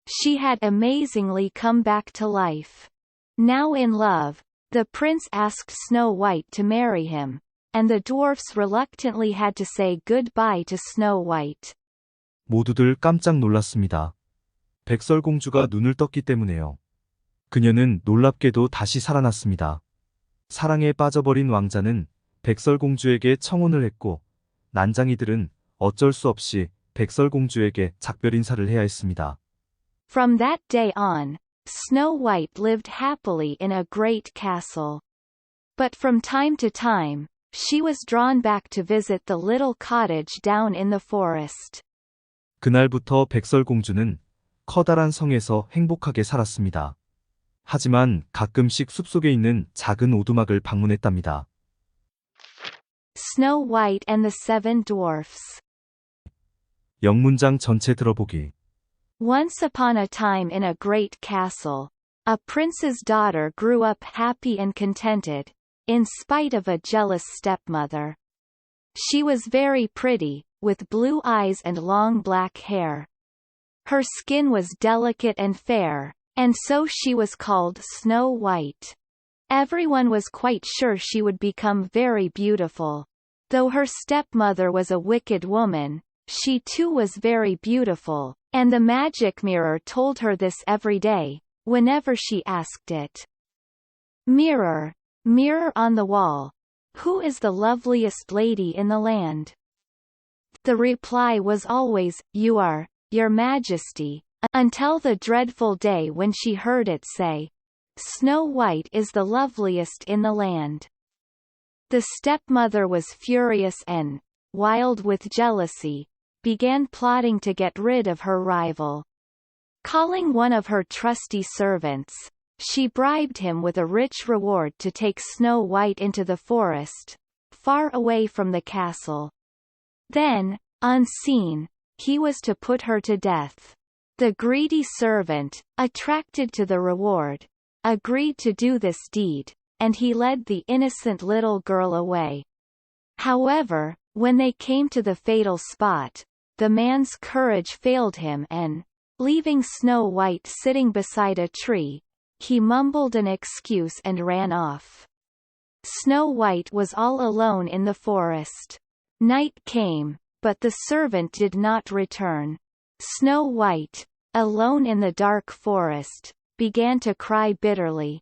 She had amazingly come back to life. Now in love, the prince asked Snow White to marry him, and the dwarfs reluctantly had to say goodbye to Snow White. 모두들 깜짝 놀랐습니다. 백설공주가 눈을 떴기 때문에요. 그녀는 놀랍게도 다시 살아났습니다. 사랑에 빠져버린 왕자는 백설공주에게 청혼을 했고 난장이들은 어쩔 수 없이 백설공주에게 작별 인사를 해야 했습니다. From that day on, Snow White lived happily in a great castle. But from time to time, she was drawn back to visit the little cottage down in the forest. 그날부터 백설공주는 커다란 성에서 행복하게 살았습니다. 하지만 가끔씩 숲속에 있는 작은 오두막을 방문했답니다. Snow White and the Seven Dwarfs. 영문장 전체 들어보기. Once upon a time in a great castle, a prince's daughter grew up happy and contented, in spite of a jealous stepmother. She was very pretty, with blue eyes and long black hair. Her skin was delicate and fair, and so she was called Snow White. Everyone was quite sure she would become very beautiful. Though her stepmother was a wicked woman, she too was very beautiful, and the magic mirror told her this every day, whenever she asked it. Mirror, mirror on the wall, who is the loveliest lady in the land? The reply was always, you are, your majesty, until the dreadful day when she heard it say, Snow White is the loveliest in the land. The stepmother was furious and, wild with jealousy, began plotting to get rid of her rival. Calling one of her trusty servants, she bribed him with a rich reward to take Snow White into the forest, far away from the castle. Then, unseen, he was to put her to death. The greedy servant, attracted to the reward, agreed to do this deed, and he led the innocent little girl away. However, when they came to the fatal spot, the man's courage failed him and, leaving Snow White sitting beside a tree, he mumbled an excuse and ran off. Snow White was all alone in the forest. Night came, but the servant did not return. Snow White, alone in the dark forest, began to cry bitterly.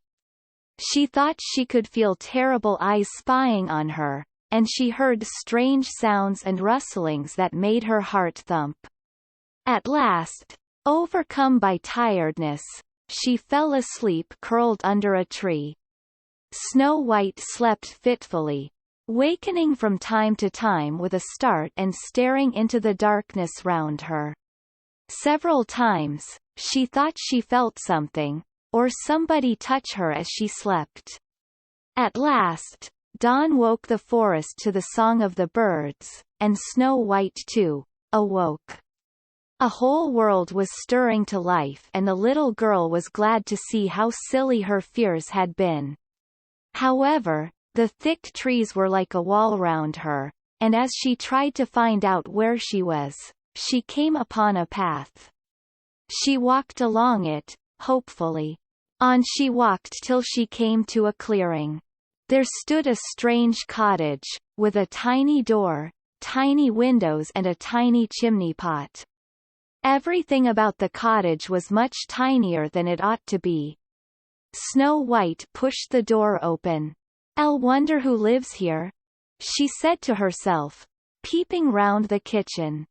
She thought she could feel terrible eyes spying on her, and she heard strange sounds and rustlings that made her heart thump. At last, overcome by tiredness, she fell asleep curled under a tree. Snow White slept fitfully, wakening from time to time with a start and staring into the darkness round her. Several times, she thought she felt something, or somebody touch her as she slept. At last, dawn woke the forest to the song of the birds, and Snow White too, awoke. A whole world was stirring to life and the little girl was glad to see how silly her fears had been. However, the thick trees were like a wall round her, and as she tried to find out where she was, she came upon a path. She walked along it, hopefully. On she walked till she came to a clearing. There stood a strange cottage, with a tiny door, tiny windows and a tiny chimney pot. Everything about the cottage was much tinier than it ought to be. Snow White pushed the door open. "I'll wonder who lives here," she said to herself, peeping round the kitchen.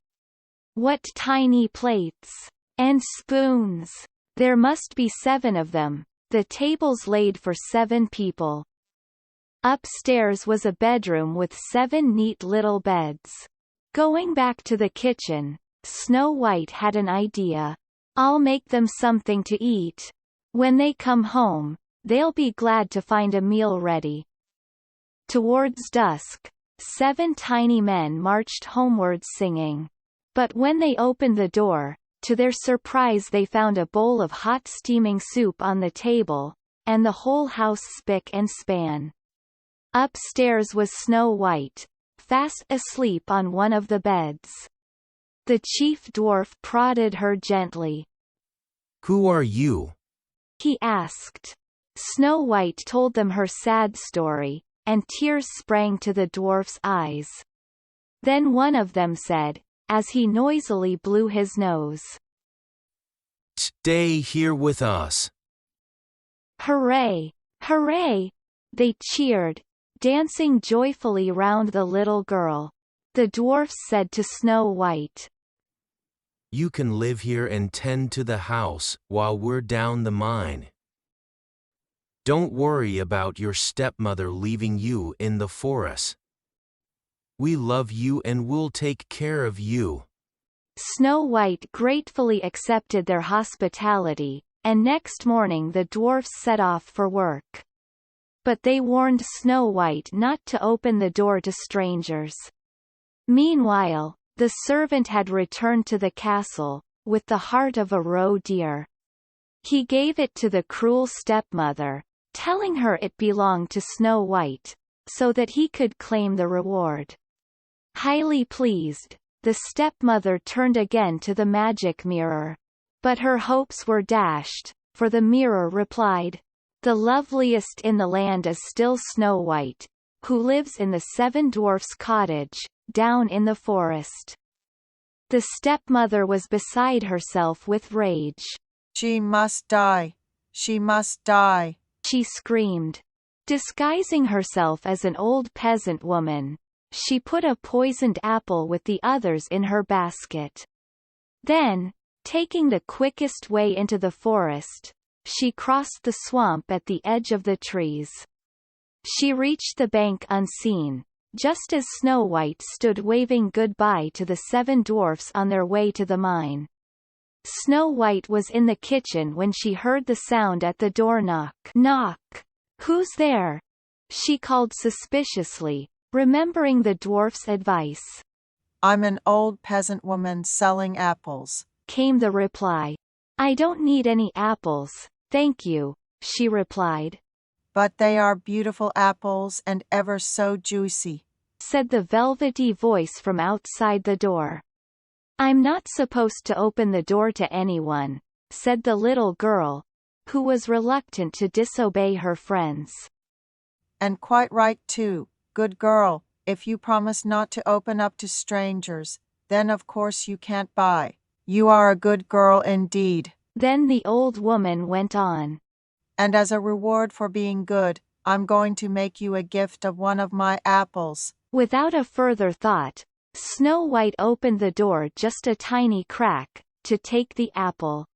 "What tiny plates! And spoons! There must be 7 of them, the tables laid for 7 people." Upstairs was a bedroom with 7 neat little beds. Going back to the kitchen, Snow White had an idea. "I'll make them something to eat. When they come home, they'll be glad to find a meal ready." Towards dusk, 7 tiny men marched homewards singing. But when they opened the door, to their surprise they found a bowl of hot steaming soup on the table, and the whole house spick and span. Upstairs was Snow White, fast asleep on one of the beds. The chief dwarf prodded her gently. Who are you? He asked. Snow White told them her sad story, and tears sprang to the dwarf's eyes. Then one of them said, as he noisily blew his nose, "Stay here with us." "Hooray! Hooray!" they cheered, dancing joyfully round the little girl. The dwarfs said to Snow White, "You can live here and tend to the house while we're down the mine. Don't worry about your stepmother leaving you in the forest." We love you and we'll take care of you. Snow White gratefully accepted their hospitality, and next morning the dwarfs set off for work. But they warned Snow White not to open the door to strangers. Meanwhile, the servant had returned to the castle, with the heart of a roe deer. He gave it to the cruel stepmother, telling her it belonged to Snow White, so that he could claim the reward. Highly pleased, the stepmother turned again to the magic mirror. But her hopes were dashed, for the mirror replied, "The loveliest in the land is still Snow White, who lives in the seven dwarfs' cottage, down in the forest." The stepmother was beside herself with rage. She must die. She must die. She screamed. Disguising herself as an old peasant woman, she put a poisoned apple with the others in her basket. Then, taking the quickest way into the forest, she crossed the swamp at the edge of the trees. She reached the bank unseen, just as Snow White stood waving goodbye to the seven dwarfs on their way to the mine. Snow White was in the kitchen when she heard the sound at the door. Knock. Knock. Who's there? She called suspiciously, remembering the dwarf's advice. I'm an old peasant woman selling apples, came the reply. I don't need any apples, thank you, she replied. But they are beautiful apples and ever so juicy, said the velvety voice from outside the door. I'm not supposed to open the door to anyone, said the little girl, who was reluctant to disobey her friends. And quite right too, good girl. If you promise not to open up to strangers, then of course you can't buy. You are a good girl indeed. Then the old woman went on. And as a reward for being good, I'm going to make you a gift of one of my apples. Without a further thought, Snow White opened the door just a tiny crack, to take the apple.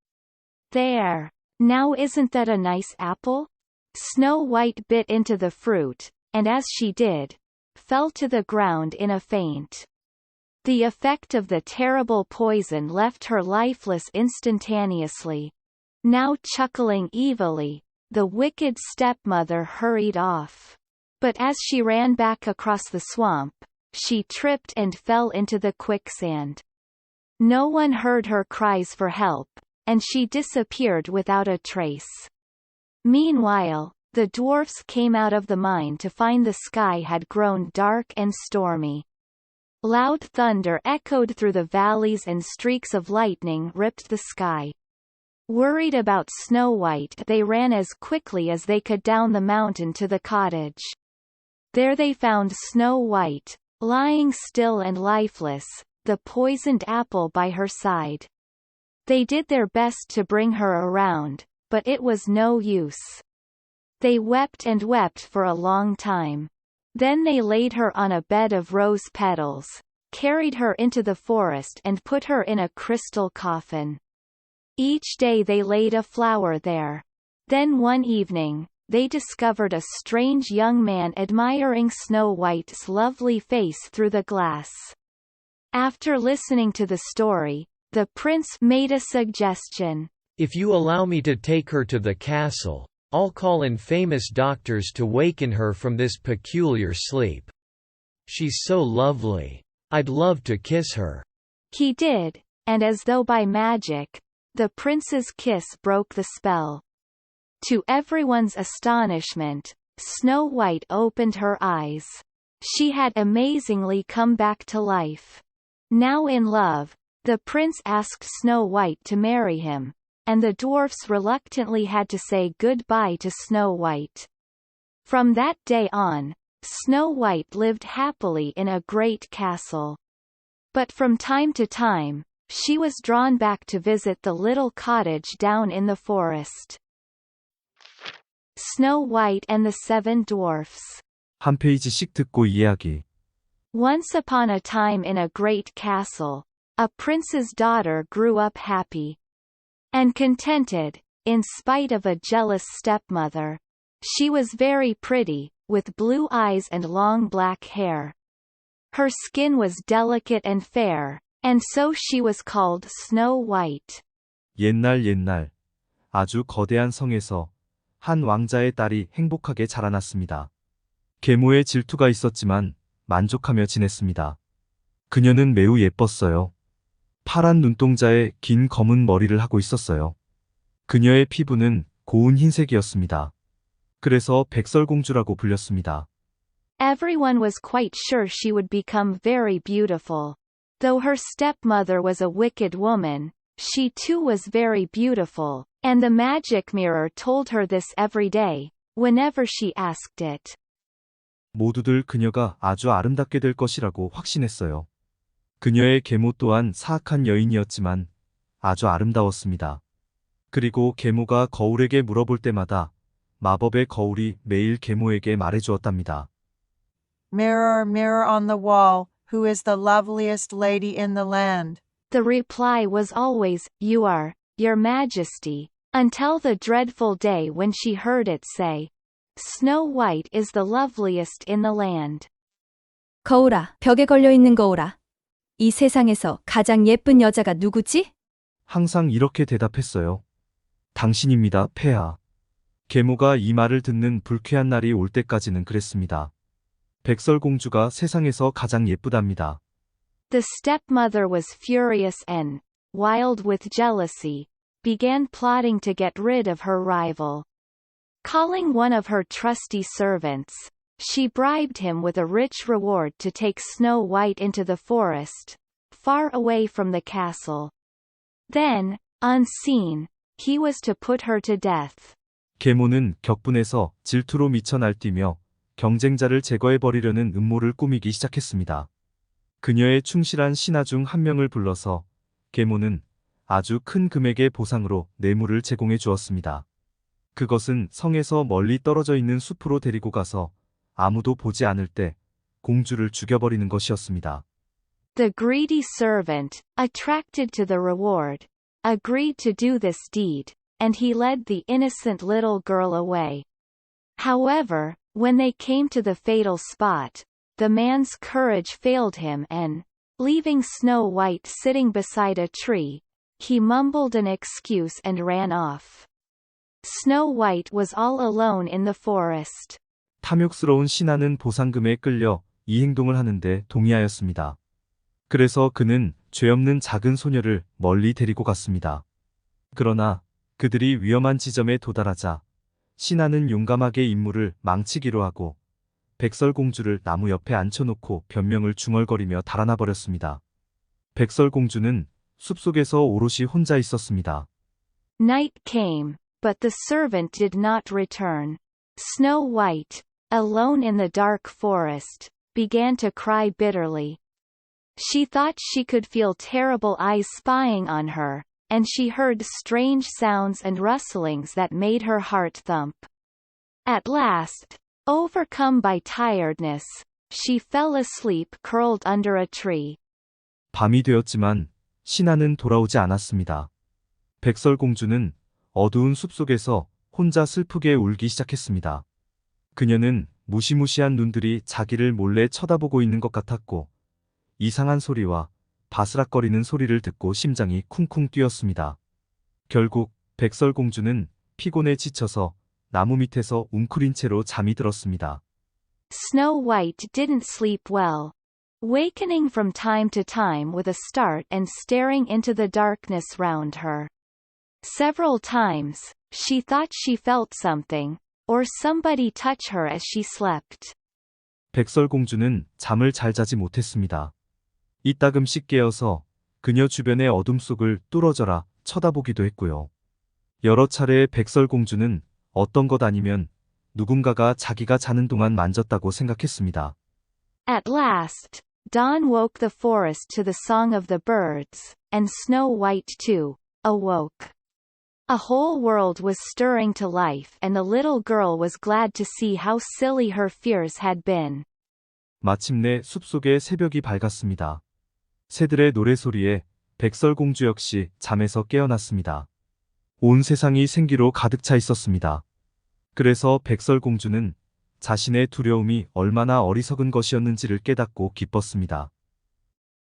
There. Now isn't that a nice apple? Snow White bit into the fruit, and as she did, fell to the ground in a faint. The effect of the terrible poison left her lifeless instantaneously. Now chuckling evilly, the wicked stepmother hurried off. But as she ran back across the swamp, she tripped and fell into the quicksand. No one heard her cries for help, and she disappeared without a trace. Meanwhile, the dwarfs came out of the mine to find the sky had grown dark and stormy. Loud thunder echoed through the valleys and streaks of lightning ripped the sky. Worried about Snow White, they ran as quickly as they could down the mountain to the cottage. There they found Snow White, lying still and lifeless, the poisoned apple by her side. They did their best to bring her around, but it was no use. They wept and wept for a long time. Then they laid her on a bed of rose petals, carried her into the forest and put her in a crystal coffin. Each day they laid a flower there. Then one evening, they discovered a strange young man admiring Snow White's lovely face through the glass. After listening to the story, the prince made a suggestion. If you allow me to take her to the castle, I'll call in famous doctors to waken her from this peculiar sleep. She's so lovely. I'd love to kiss her. He did, and as though by magic, the prince's kiss broke the spell. To everyone's astonishment, Snow White opened her eyes. She had amazingly come back to life. Now in love, the prince asked Snow White to marry him, and the dwarfs reluctantly had to say goodbye to Snow White. From that day on, Snow White lived happily in a great castle. But from time to time, she was drawn back to visit the little cottage down in the forest. Snow White and the Seven Dwarfs. 한 페이지씩 듣고 이해하기. Once upon a time in a great castle, a prince's daughter grew up happy and contented, in spite of a jealous stepmother. She was very pretty, with blue eyes and long black hair. Her skin was delicate and fair, and so she was called Snow White. 옛날 아주 거대한 성에서 한 왕자의 딸이 행복하게 자라났습니다. 계모에 질투가 있었지만 만족하며 지냈습니다. 그녀는 매우 예뻤어요. 파란 눈동자에 긴 검은 머리를 하고 있었어요. 그녀의 피부는 고운 흰색이었습니다. 그래서 백설공주라고 불렸습니다. Everyone was quite sure she would become very beautiful. Though her stepmother was a wicked woman, she too was very beautiful, and the magic mirror told her this every day, whenever she asked it. 모두들 그녀가 아주 아름답게 될 것이라고 확신했어요. 그녀의 계모 또한 사악한 여인이었지만 아주 아름다웠습니다. 그리고 계모가 거울에게 물어볼 때마다 마법의 거울이 매일 계모에게 말해주었답니다. Mirror, mirror on the wall, who is the loveliest lady in the land? The reply was always, You are, Your Majesty, until the dreadful day when she heard it say, Snow White is the loveliest in the land. 거울아, 벽에 걸려 있는 거울아. 이 세상에서 가장 예쁜 여자가 누구지? 항상 이렇게 대답했어요. 당신입니다, 폐하. 계모가 이 말을 듣는 불쾌한 날이 올 때까지는 그랬습니다. 백설공주가 세상에서 가장 예쁘답니다. The stepmother was furious and, wild with jealousy, began plotting to get rid of her rival. Calling one of her trusty servants, she bribed him with a rich reward to take Snow White into the forest, far away from the castle. Then, unseen, he was to put her to death. 계모는 격분해서 질투로 미쳐 날뛰며 경쟁자를 제거해버리려는 음모를 꾸미기 시작했습니다. 그녀의 충실한 신하 중 한 명을 불러서 계모는 아주 큰 금액의 보상으로 뇌물을 제공해 주었습니다. 그것은 성에서 멀리 떨어져 있는 숲으로 데리고 가서 아무도 보지 않을 때 공주를 죽여버리는 것이었습니다. The greedy servant, attracted to the reward, agreed to do this deed, and he led the innocent little girl away. However, when they came to the fatal spot, the man's courage failed him and, leaving Snow White sitting beside a tree, he mumbled an excuse and ran off. Snow White was all alone in the forest. 탐욕스러운 신하는 보상금에 끌려 이 행동을 하는데 동의하였습니다. 그래서 그는 죄 없는 작은 소녀를 멀리 데리고 갔습니다. 그러나 그들이 위험한 지점에 도달하자 신하는 용감하게 임무를 망치기로 하고 백설공주를 나무 옆에 앉혀놓고 변명을 중얼거리며 달아나 버렸습니다. 백설공주는 숲속에서 오롯이 혼자 있었습니다. Night came, but the servant did not return. Snow White, alone in the dark forest, began to cry bitterly. She thought she could feel terrible eyes spying on her, and she heard strange sounds and rustlings that made her heart thump. At last, overcome by tiredness, she fell asleep curled under a tree. 밤이 되었지만 신하는 돌아오지 않았습니다. 백설공주는 어두운 숲속에서 혼자 슬프게 울기 시작했습니다. 그녀는 무시무시한 눈들이 자기를 몰래 쳐다보고 있는 것 같았고 이상한 소리와 바스락거리는 소리를 듣고 심장이 쿵쿵 뛰었습니다. 결국 백설공주는 피곤에 지쳐서 나무 밑에서 웅크린 채로 잠이 들었습니다. Snow White didn't sleep well. Wakening from time to time with a start and staring into the darkness round her. Several times, she thought she felt something, or somebody touch her as she slept. 백설공주는 잠을 잘 자지 못했습니다. 이따금씩 깨어서 그녀 주변의 어둠 속을 뚫어져라 쳐다보기도 했고요. 여러 차례 백설공주는 어떤 것 아니면 누군가가 자기가 자는 동안 만졌다고 생각했습니다. At last, dawn woke the forest to the song of the birds, and Snow White too awoke. A whole world was stirring to life and the little girl was glad to see how silly her fears had been. 마침내 숲속의 새벽이 밝았습니다. 새들의 노래소리에 백설공주 역시 잠에서 깨어났습니다. 온 세상이 생기로 가득 차 있었습니다. 그래서 백설공주는 자신의 두려움이 얼마나 어리석은 것이었는지를 깨닫고 기뻤습니다.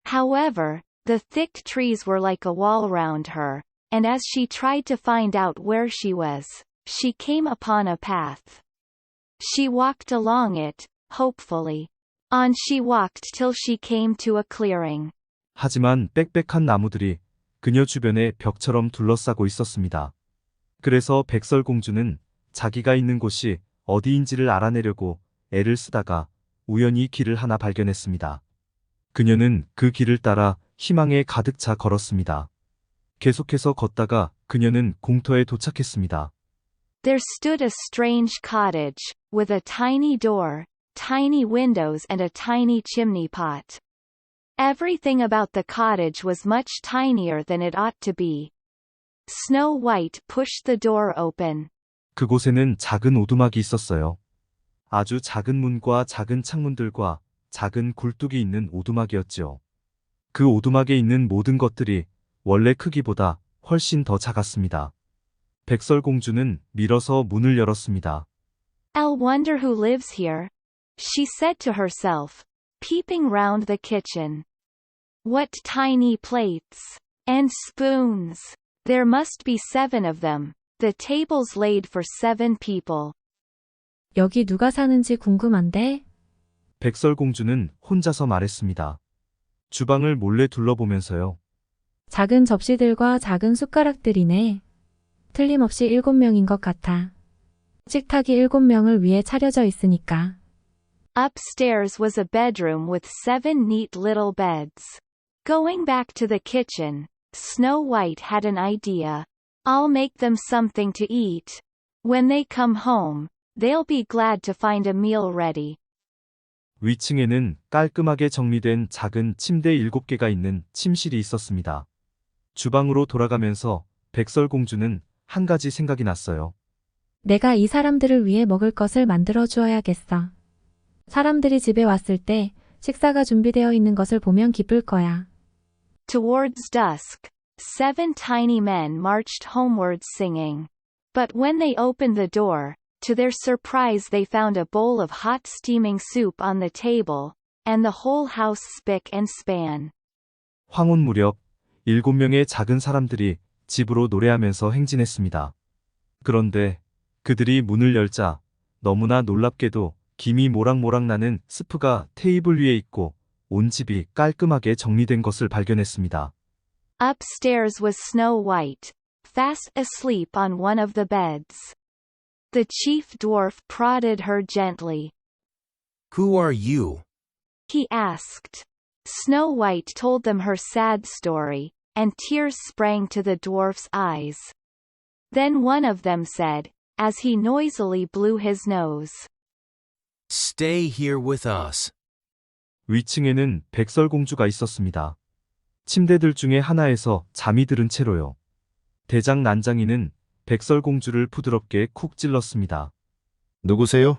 However, the thick trees were like a wall round her, and as she tried to find out where she was, she came upon a path. She walked along it, hopefully. On she walked till she came to a clearing. 하지만 빽빽한 나무들이 그녀 주변에 벽처럼 둘러싸고 있었습니다. 그래서 백설공주는 자기가 있는 곳이 어디인지를 알아내려고 애를 쓰다가 우연히 길을 하나 발견했습니다. 그녀는 그 길을 따라 희망에 가득 차 걸었습니다. 계속해서 걷다가 그녀는 공터에 도착했습니다. There stood a strange cottage, with a tiny door, tiny windows and a tiny chimney pot. Everything about the cottage was much tinier than it ought to be. Snow White pushed the door open. 그곳에는 작은 오두막이 있었어요. 아주 작은 문과 작은 창문들과 작은 굴뚝이 있는 오두막이었지요. 그 오두막에 있는 모든 것들이 원래 크기보다 훨씬 더 작았습니다. 백설공주는 밀어서 문을 열었습니다. I'll wonder who lives here, she said to herself, peeping round the kitchen. What tiny plates! And spoons! There must be 7 of them. The table's laid for 7 people. 여기 누가 사는지 궁금한데? 백설공주는 혼자서 말했습니다. 주방을 몰래 둘러보면서요. 작은 접시들과 작은 숟가락들이네. 틀림없이 7명인 것 같아. 식탁이 7명을 위해 차려져 있으니까. Upstairs was a bedroom with 7 neat little beds. Going back to the kitchen, Snow White had an idea. I'll make them something to eat. When they come home, they'll be glad to find a meal ready. 위층에는 깔끔하게 정리된 작은 침대 7개가 있는 침실이 있었습니다. 주방으로 돌아가면서 백설공주는 한 가지 생각이 났어요. 내가 이 사람들을 위해 먹을 것을 만들어 주어야겠어. 사람들이 집에 왔을 때 식사가 준비되어 있는 것을 보면 기쁠 거야. Towards dusk, 7 tiny men marched homewards singing. But when they opened the door, to their surprise they found a bowl of hot steaming soup on the table, and the whole house spick and span. 황혼 무렵 7명의 작은 사람들이 집으로 노래하면서 행진했습니다. 그런데 그들이 문을 열자 너무나 놀랍게도 김이 모락모락 나는 스프가 테이블 위에 있고 온 집이 깔끔하게 정리된 것을 발견했습니다. Upstairs was Snow White, fast asleep on one of the beds. The chief dwarf prodded her gently. Who are you? He asked. Snow White told them her sad story, and tears sprang to the dwarf's eyes. Then one of them said, as he noisily blew his nose. Stay here with us. 위층에는 백설공주가 있었습니다. 침대들 중에 하나에서 잠이 들은 채로요. 대장 난장이는 백설공주를 부드럽게 쿡 찔렀습니다. 누구세요?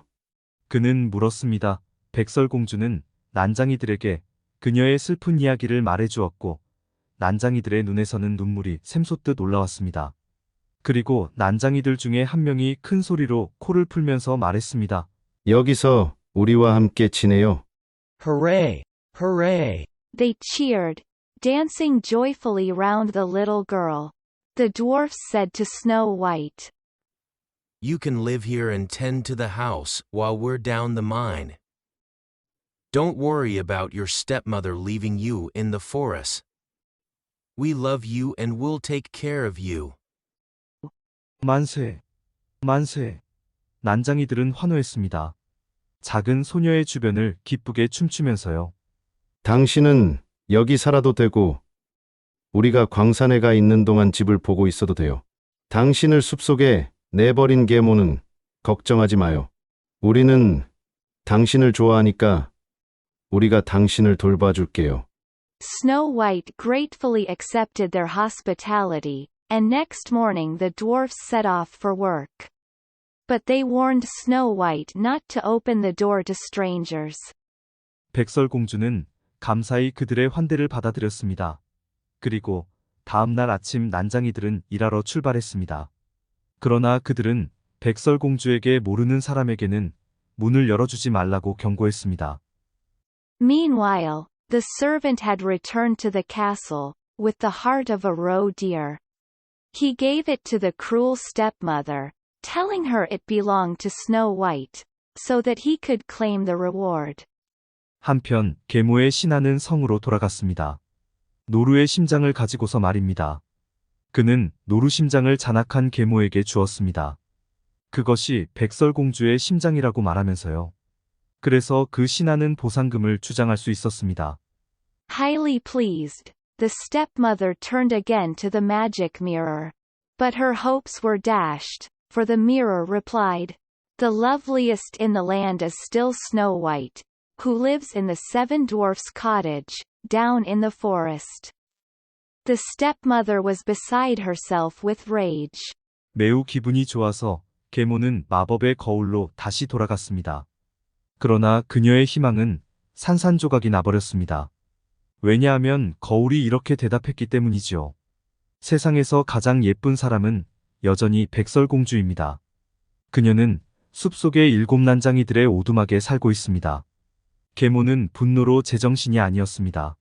그는 물었습니다. 백설공주는 난장이들에게 그녀의 슬픈 이야기를 말해주었고 난장이들의 눈에서는 눈물이 샘솟듯 올라왔습니다. 그리고 난장이들 중에 한 명이 큰 소리로 코를 풀면서 말했습니다. 여기서 우리와 함께 지내요. Hooray! Hooray! They cheered, dancing joyfully round the little girl. The dwarfs said to Snow White, You can live here and tend to the house while we're down the mine. Don't worry about your stepmother leaving you in the forest. We love you and we'll take care of you. 만세! 만세! 난장이들은 환호했습니다. 작은 소녀의 주변을 기쁘게 춤추면서요. 당신은 여기 살아도 되고 우리가 광산에 가 있는 동안 집을 보고 있어도 돼요. 당신을 숲속에 내버린 계모는 걱정하지 마요. 우리는 당신을 좋아하니까 우리가 당신을 돌봐줄게요. Snow White gratefully accepted their hospitality, and next morning the dwarfs set off for work. But they warned Snow White not to open the door to strangers. 백설공주는 감사히 그들의 환대를 받아들였습니다. 그리고 다음 날 아침 난장이들은 일하러 출발했습니다. 그러나 그들은 백설공주에게 모르는 사람에게는 문을 열어주지 말라고 경고했습니다. Meanwhile, the servant had returned to the castle, with the heart of a roe deer. He gave it to the cruel stepmother, telling her it belonged to Snow White, so that he could claim the reward. 한편 계모의 신하는 성으로 돌아갔습니다. 노루의 심장을 가지고서 말입니다. 그는 노루 심장을 잔악한 계모에게 주었습니다. 그것이 백설공주의 심장이라고 말하면서요. 그래서 그 신하는 보상금을 주장할 수 있었습니다. Highly pleased, the stepmother turned again to the magic mirror. But her hopes were dashed, for the mirror replied, "The loveliest in the land is still Snow White, who lives in the seven dwarfs' cottage, down in the forest." The stepmother was beside herself with rage. 매우 기분이 좋아서 계모는 마법의 거울로 다시 돌아갔습니다. 그러나 그녀의 희망은 산산조각이 나버렸습니다. 왜냐하면 거울이 이렇게 대답했기 때문이지요. 세상에서 가장 예쁜 사람은 여전히 백설공주입니다. 그녀는 숲속의 일곱 난장이들의 오두막에 살고 있습니다. 계모는 분노로 제정신이 아니었습니다.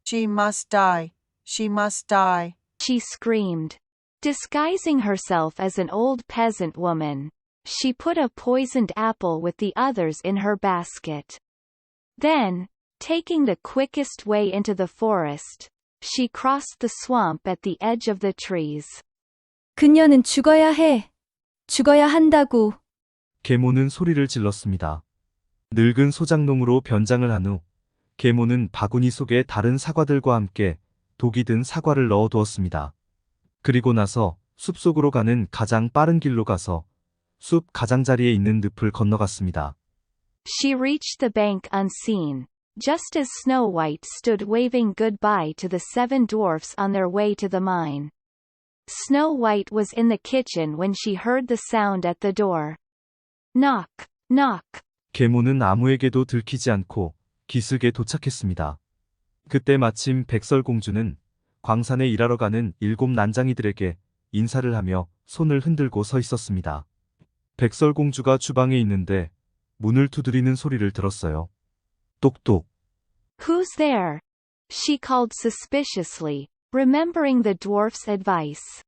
She must die. She must die. She screamed. Disguising herself as an old peasant woman, she put a poisoned apple with the others in her basket. Then, taking the quickest way into the forest, she crossed the swamp at the edge of the trees. 그녀는 죽어야 해. 죽어야 한다고. 계모는 소리를 질렀습니다. 늙은 소장농으로 변장을 한 후 계모는 바구니 속에 다른 사과들과 함께 독이 든 사과를 넣어두었습니다. 그리고 나서 숲속으로 가는 가장 빠른 길로 가서 숲 가장자리에 있는 늪을 건너갔습니다. She reached the bank unseen, just as Snow White stood waving goodbye to the seven dwarfs on their way to the mine. Snow White was in the kitchen when she heard the sound at the door. Knock, knock. 계모는 아무에게도 들키지 않고 기슭에 도착했습니다. 그때 마침 백설공주는 광산에 일하러 가는 일곱 난장이들에게 인사를 하며 손을 흔들고 서 있었습니다. 백설공주가 주방에 있는데 문을 두드리는 소리를 들었어요. 똑똑. Who's there? She called suspiciously, remembering the dwarf's advice.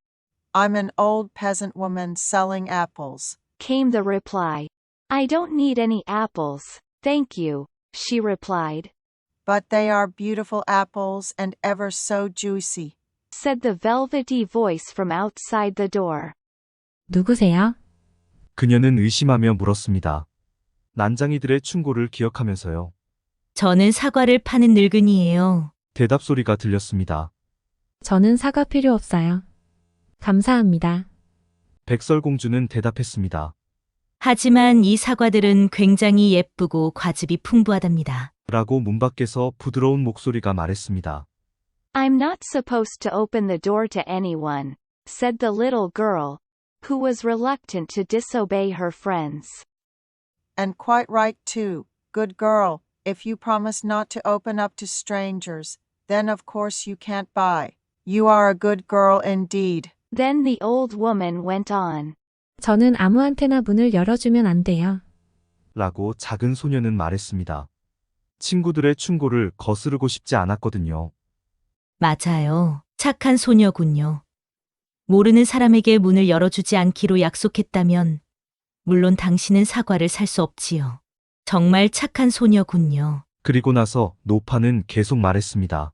I'm an old peasant woman selling apples. Came the reply. I don't need any apples, thank you, she replied. But they are beautiful apples and ever so juicy. Said the velvety voice from outside the door. 누구세요? 그녀는 의심하며 물었습니다. 난장이들의 충고를 기억하면서요. 저는 사과를 파는 늙은이에요. 대답 소리가 들렸습니다. 저는 사과 필요 없어요. 감사합니다. 백설공주는 대답했습니다. 하지만 이 사과들은 굉장히 예쁘고 과즙이 풍부하답니다. 라고 문 밖에서 부드러운 목소리가 말했습니다. I'm not supposed to open the door to anyone, said the little girl, who was reluctant to disobey her friends. And quite right too, good girl. If you promise not to open up to strangers, then of course you can't buy. You are a good girl indeed. Then the old woman went on. 저는 아무한테나 문을 열어주면 안 돼요. 라고 작은 소녀는 말했습니다. 친구들의 충고를 거스르고 싶지 않았거든요. 맞아요. 착한 소녀군요. 모르는 사람에게 문을 열어주지 않기로 약속했다면, 물론 당신은 사과를 살 수 없지요. 정말 착한 소녀군요. 그리고 나서 노파는 계속 말했습니다.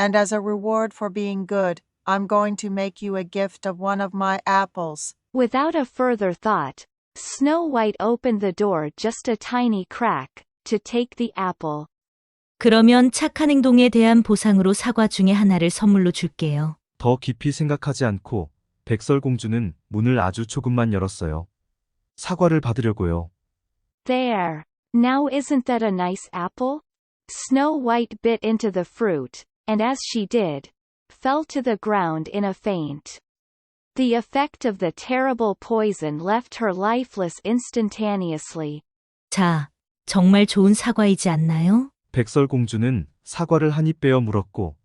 And as a reward for being good, I'm going to make you a gift of one of my apples. Without a further thought, Snow White opened the door just a tiny crack, to take the apple. 그러면 착한 행동에 대한 보상으로 사과 중에 하나를 선물로 줄게요. 더 깊이 생각하지 않고 백설공주는 문을 아주 조금만 열었어요. 사과를 받으려고요. There. Now isn't that a nice apple? Snow White bit into the fruit, and as she did, fell to the ground in a faint. The effect of the terrible poison left her lifeless instantaneously. 자, 정말 좋은 사과이지 않나요? 백설공주는 사과를 한 입 베어 물었고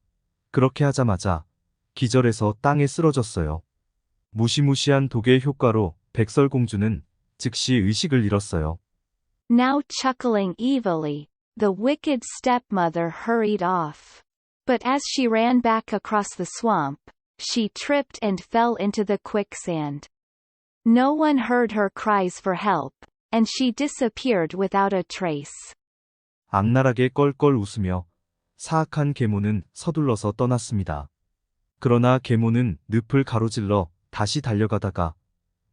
그렇게 하자마자 기절해서 땅에 쓰러졌어요. 무시무시한 독의 효과로 백설공주는 즉시 의식을 잃었어요. Now chuckling evilly, the wicked stepmother hurried off. But as she ran back across the swamp, she tripped and fell into the quicksand. No one heard her cries for help, and she disappeared without a trace. 악랄하게 껄껄 웃으며 사악한 계모는 서둘러서 떠났습니다. 그러나 계모는 늪을 가로질러 다시 달려가다가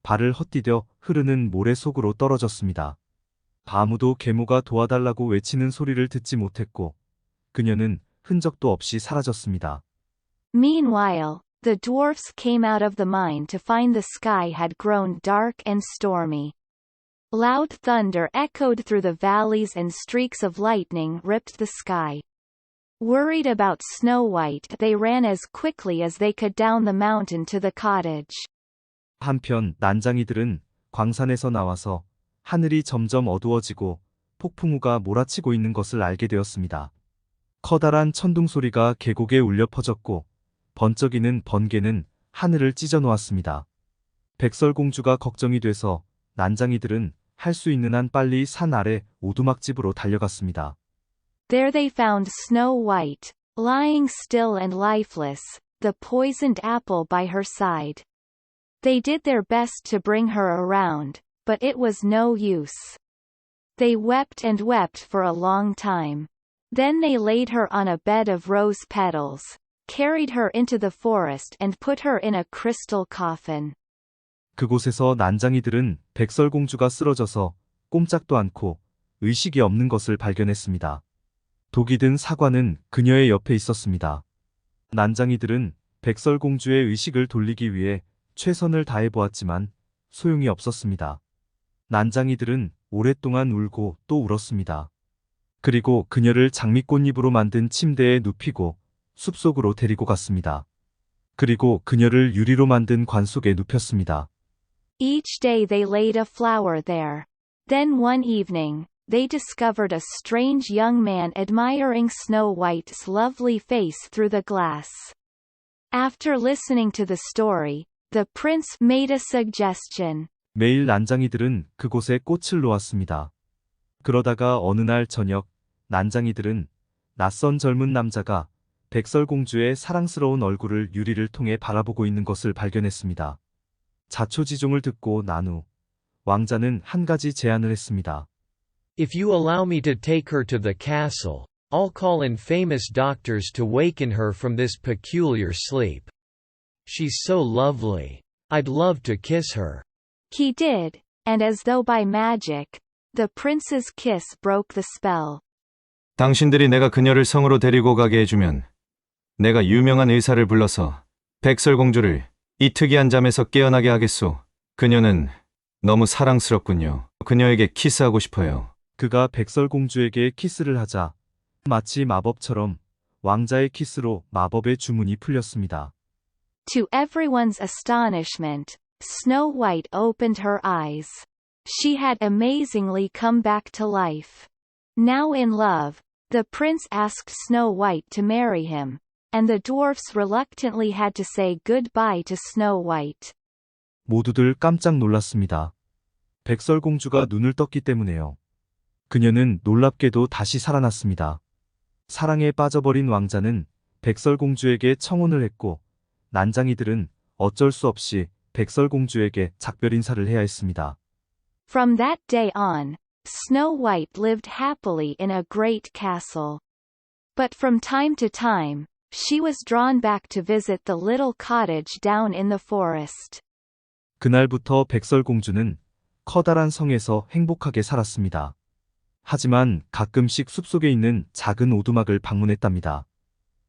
발을 헛디뎌 흐르는 모래 속으로 떨어졌습니다. 아무도 계모가 도와달라고 외치는 소리를 듣지 못했고 그녀는 흔적도 없이 사라졌습니다. Meanwhile, the dwarfs came out of the mine to find the sky had grown dark and stormy. Loud thunder echoed through the valleys and streaks of lightning ripped the sky. Worried about Snow White, they ran as quickly as they could down the mountain to the cottage. 한편 난장이들은 광산에서 나와서 하늘이 점점 어두워지고 폭풍우가 몰아치고 있는 것을 알게 되었습니다. 커다란 천둥 소리가 계곡에 울려 퍼졌고 번쩍이는 번개는 하늘을 찢어 놓았습니다. 백설공주가 걱정이 돼서 난장이들은 할 수 있는 한 빨리 산 아래 오두막집으로 달려갔습니다. There they found Snow White, lying still and lifeless, the poisoned apple by her side. They did their best to bring her around, but it was no use. They wept and wept for a long time. Then they laid her on a bed of rose petals, carried her into the forest and put her in a crystal coffin. 그곳에서 난장이들은 백설공주가 쓰러져서 꼼짝도 않고 의식이 없는 것을 발견했습니다. 독이 든 사과는 그녀의 옆에 있었습니다. 난장이들은 백설공주의 의식을 돌리기 위해 최선을 다해보았지만 소용이 없었습니다. 난장이들은 오랫동안 울고 또 울었습니다. 그리고 그녀를 장미꽃잎으로 만든 침대에 눕히고 숲속으로 데리고 갔습니다. 그리고 그녀를 유리로 만든 관 속에 눕혔습니다. Each day they laid a flower there. Then one evening, they discovered a strange young man admiring Snow White's lovely face through the glass. After listening to the story, the prince made a suggestion. 매일 난장이들은 그곳에 꽃을 놓았습니다. 그러다가 어느 날 저녁, 난장이들은 낯선 젊은 남자가 백설공주의 사랑스러운 얼굴을 유리를 통해 바라보고 있는 것을 발견했습니다. 자초지종을 듣고 난 후 왕자는 한 가지 제안을 했습니다. If you allow me to take her to the castle, I'll call in famous doctors to waken her from this peculiar sleep. She's so lovely. I'd love to kiss her. He did, and as though by magic, the prince's kiss broke the spell. 당신들이 내가 그녀를 성으로 데리고 가게 해주면 내가 유명한 의사를 불러서 백설공주를 이 특이한 잠에서 깨어나게 하겠소. 그녀는 너무 사랑스럽군요. 그녀에게 키스하고 싶어요. 그가 백설공주에게 키스를 하자 마치 마법처럼 왕자의 키스로 마법의 주문이 풀렸습니다. To everyone's astonishment, Snow White opened her eyes. She had amazingly come back to life. Now in love, the prince asked Snow White to marry him, and the dwarfs reluctantly had to say goodbye to Snow White. 모두들 깜짝 놀랐습니다. 백설공주가 눈을 떴기 때문에요. 그녀는 놀랍게도 다시 살아났습니다. 사랑에 빠져버린 왕자는 백설공주에게 청혼을 했고 난장이들은 어쩔 수 없이 백설공주에게 작별 인사를 해야 했습니다. From that day on, Snow White lived happily in a great castle. But from time to time, she was drawn back to visit the little cottage down in the forest. 그날부터 백설공주는 커다란 성에서 행복하게 살았습니다. 하지만 가끔씩 숲속에 있는 작은 오두막을 방문했답니다.